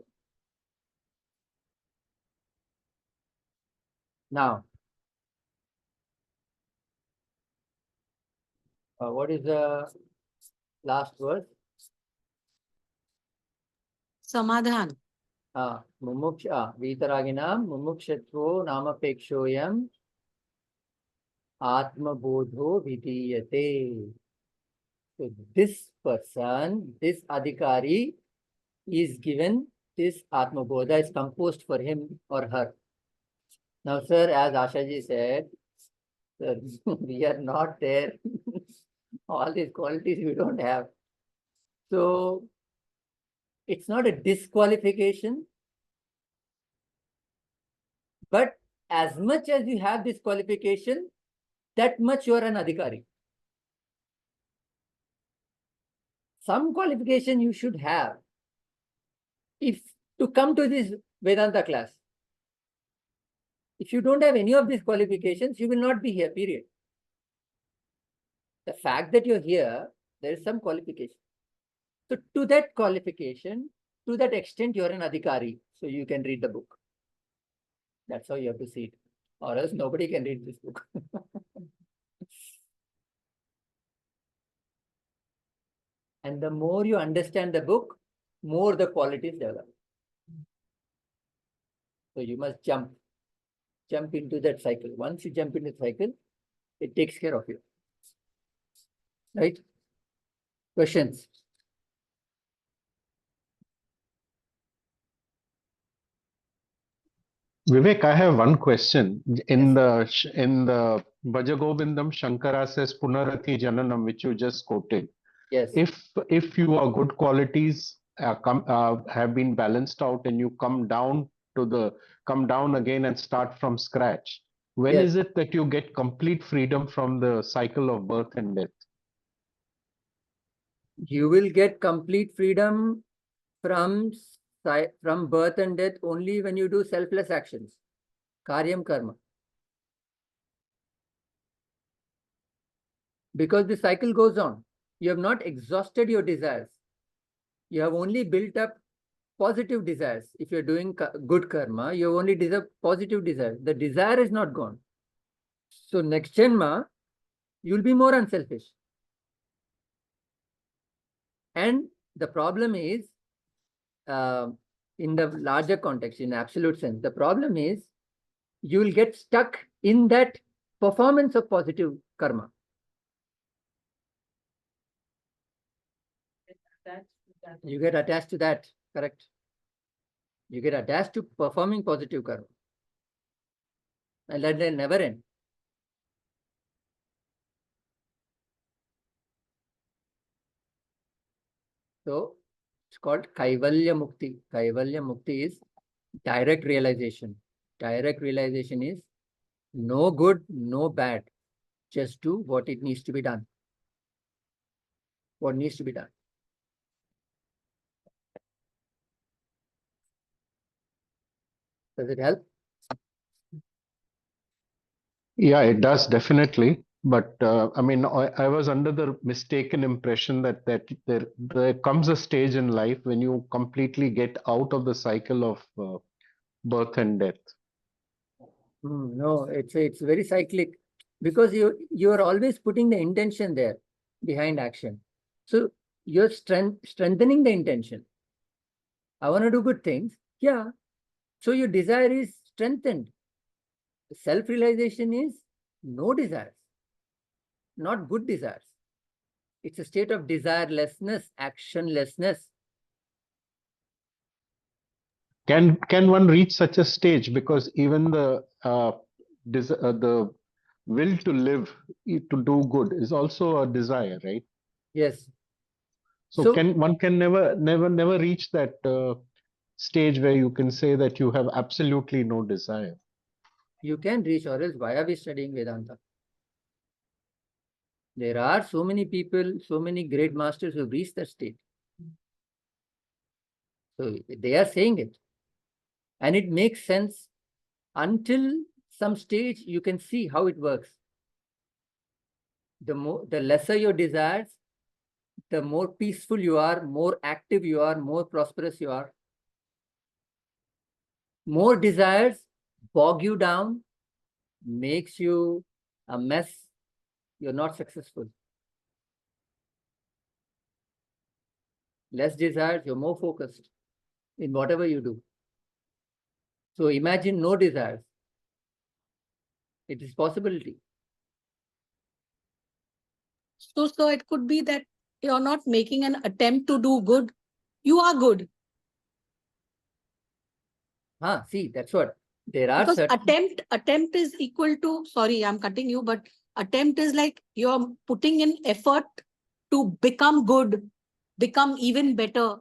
Now, what is the last verse? Samadhan. Vitaraginam mumukshatvo namapekshoyam Atmabodho vidiyate. So this person, this adhikari is given this Atmabodha is composed for him or her. Now, sir, as Ashaji said, sir, we are not there. All these qualities we don't have. So it's not a disqualification, but as much as you have this qualification, that much you are an adhikari. Some qualification you should have if to come to this Vedanta class. If you don't have any of these qualifications, you will not be here, period. The fact that you're here, there is some qualification. So to that qualification, to that extent, you're an adhikari. So you can read the book. That's how you have to see it. Or else nobody can read this book. And the more you understand the book, more the qualities develop. So you must jump into that cycle. Once you jump into the cycle, it takes care of you. Right? Questions? Vivek, I have one question. In the Bhajagovindam, Shankara says Punarati Jananam, which you just quoted. Yes. If your good qualities have been balanced out and you come down again and start from scratch, when Yes. is it that you get complete freedom from the cycle of birth and death? You will get complete freedom from birth and death only when you do selfless actions. Karyam karma. Because the cycle goes on. You have not exhausted your desires. You have only built up positive desires. If you're doing good karma, you have only positive desires. The desire is not gone. So next Janma, you'll be more unselfish. And the problem is, in the larger context, in absolute sense, the problem is you will get stuck in that performance of positive karma. You get attached to that, correct? You get attached to performing positive karma. And that will never end. So it's called Kaivalya Mukti. Kaivalya Mukti is direct realization. Direct realization is no good, no bad. Just do what it needs to be done. What needs to be done. Does it help? Yeah, it does definitely. But I mean, I was under the mistaken impression that there comes a stage in life when you completely get out of the cycle of birth and death. No, it's very cyclic because you are always putting the intention there behind action. So you're strengthening the intention. I want to do good things. Yeah. So your desire is strengthened. Self-realization is no desires, not good desires. It's a state of desirelessness, actionlessness. Can one reach such a stage? Because even the will to live, to do good, is also a desire, right? Yes. So So one can never reach that stage where you can say that you have absolutely no desire. you can reach, or else why are we studying Vedanta? There are so many people, so many great masters who have reached that state. So they are saying it. And it makes sense until some stage you can see how it works. The lesser your desires, the more peaceful you are, more active you are, more prosperous you are. More desires bog you down, makes you a mess. You're not successful. Less desires, you're more focused in whatever you do. So imagine no desires. It is possibility. So it could be that you're not making an attempt to do good. You are good. See, that's what. There are Because certain... attempt is equal to, sorry, I'm cutting you, but attempt is like you're putting in effort to become good, become even better.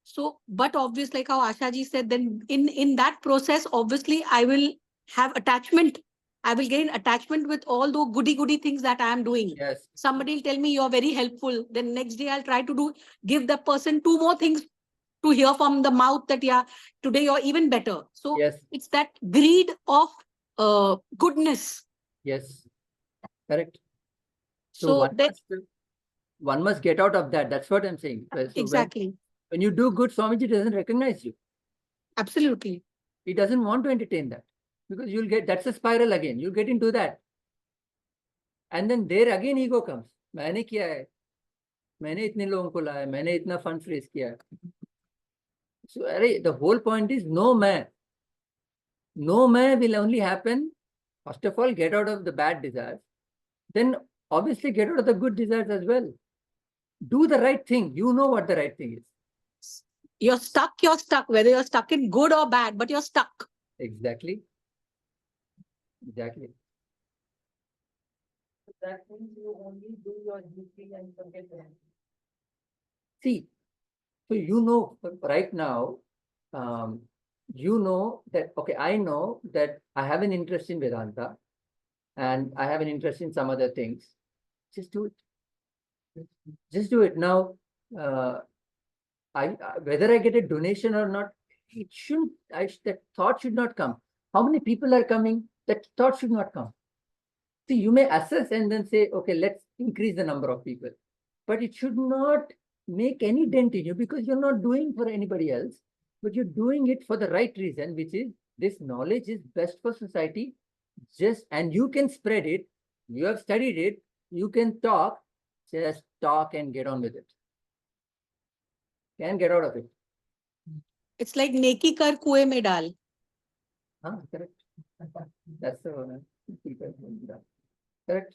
So, but obviously, like how Ashaji said, then in that process, obviously, I will have attachment. I will gain attachment with all the goody things that I am doing. Yes. Somebody will tell me you're very helpful. Then next day I'll try to give the person 2 more things to hear from the mouth that, yeah, today you're even better. So Yes. it's that greed of goodness. Yes. Correct. So one must get out of that. That's what I'm saying. So exactly. When you do good, Swamiji doesn't recognize you. Absolutely. He doesn't want to entertain that, because you'll get, that's a spiral again. You'll get into that. And then there again ego comes. मैंने किया है, मैंने इतने लोगों को लाया, मैंने इतना फंड रेज किया है. So the whole point is no man. No man will only happen. First of all, get out of the bad desires. Then obviously get out of the good desires as well. Do the right thing. You know what the right thing is. You're stuck. Whether you're stuck in good or bad, but you're stuck. Exactly. Exactly. That means you only do your duty and forget them. See, so you know right now, you know that, okay, I know that I have an interest in Vedanta and I have an interest in some other things. Just do it. Just do it. Now, whether I get a donation or not, it shouldn't, that thought should not come. How many people are coming? That thought should not come. See, you may assess and then say, okay, let's increase the number of people. But it should not make any dent in you, because you're not doing for anybody else, but you're doing it for the right reason, which is this knowledge is best for society. And you can spread it. You have studied it. You can talk. Just talk and get on with it. Can get out of it. It's like neki kar kuएं में डाल. Correct. That's the one. Correct.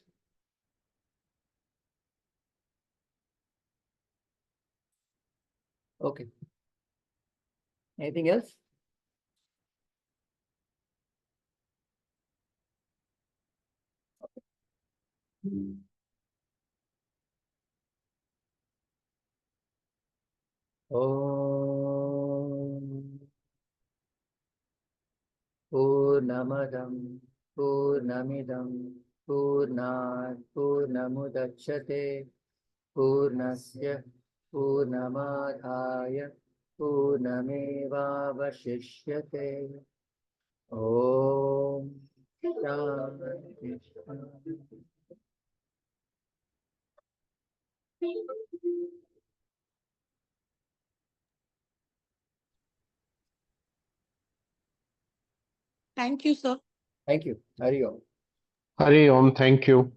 Okay. Anything else? Om Purnamadam Purnamidam Purnat Purnamudachyate Purnasya Purnamadhaya Purnamevavashishyate. Om Shanti Shanti. Thank you, sir. Thank you. Hari Om. Hari Om, thank you.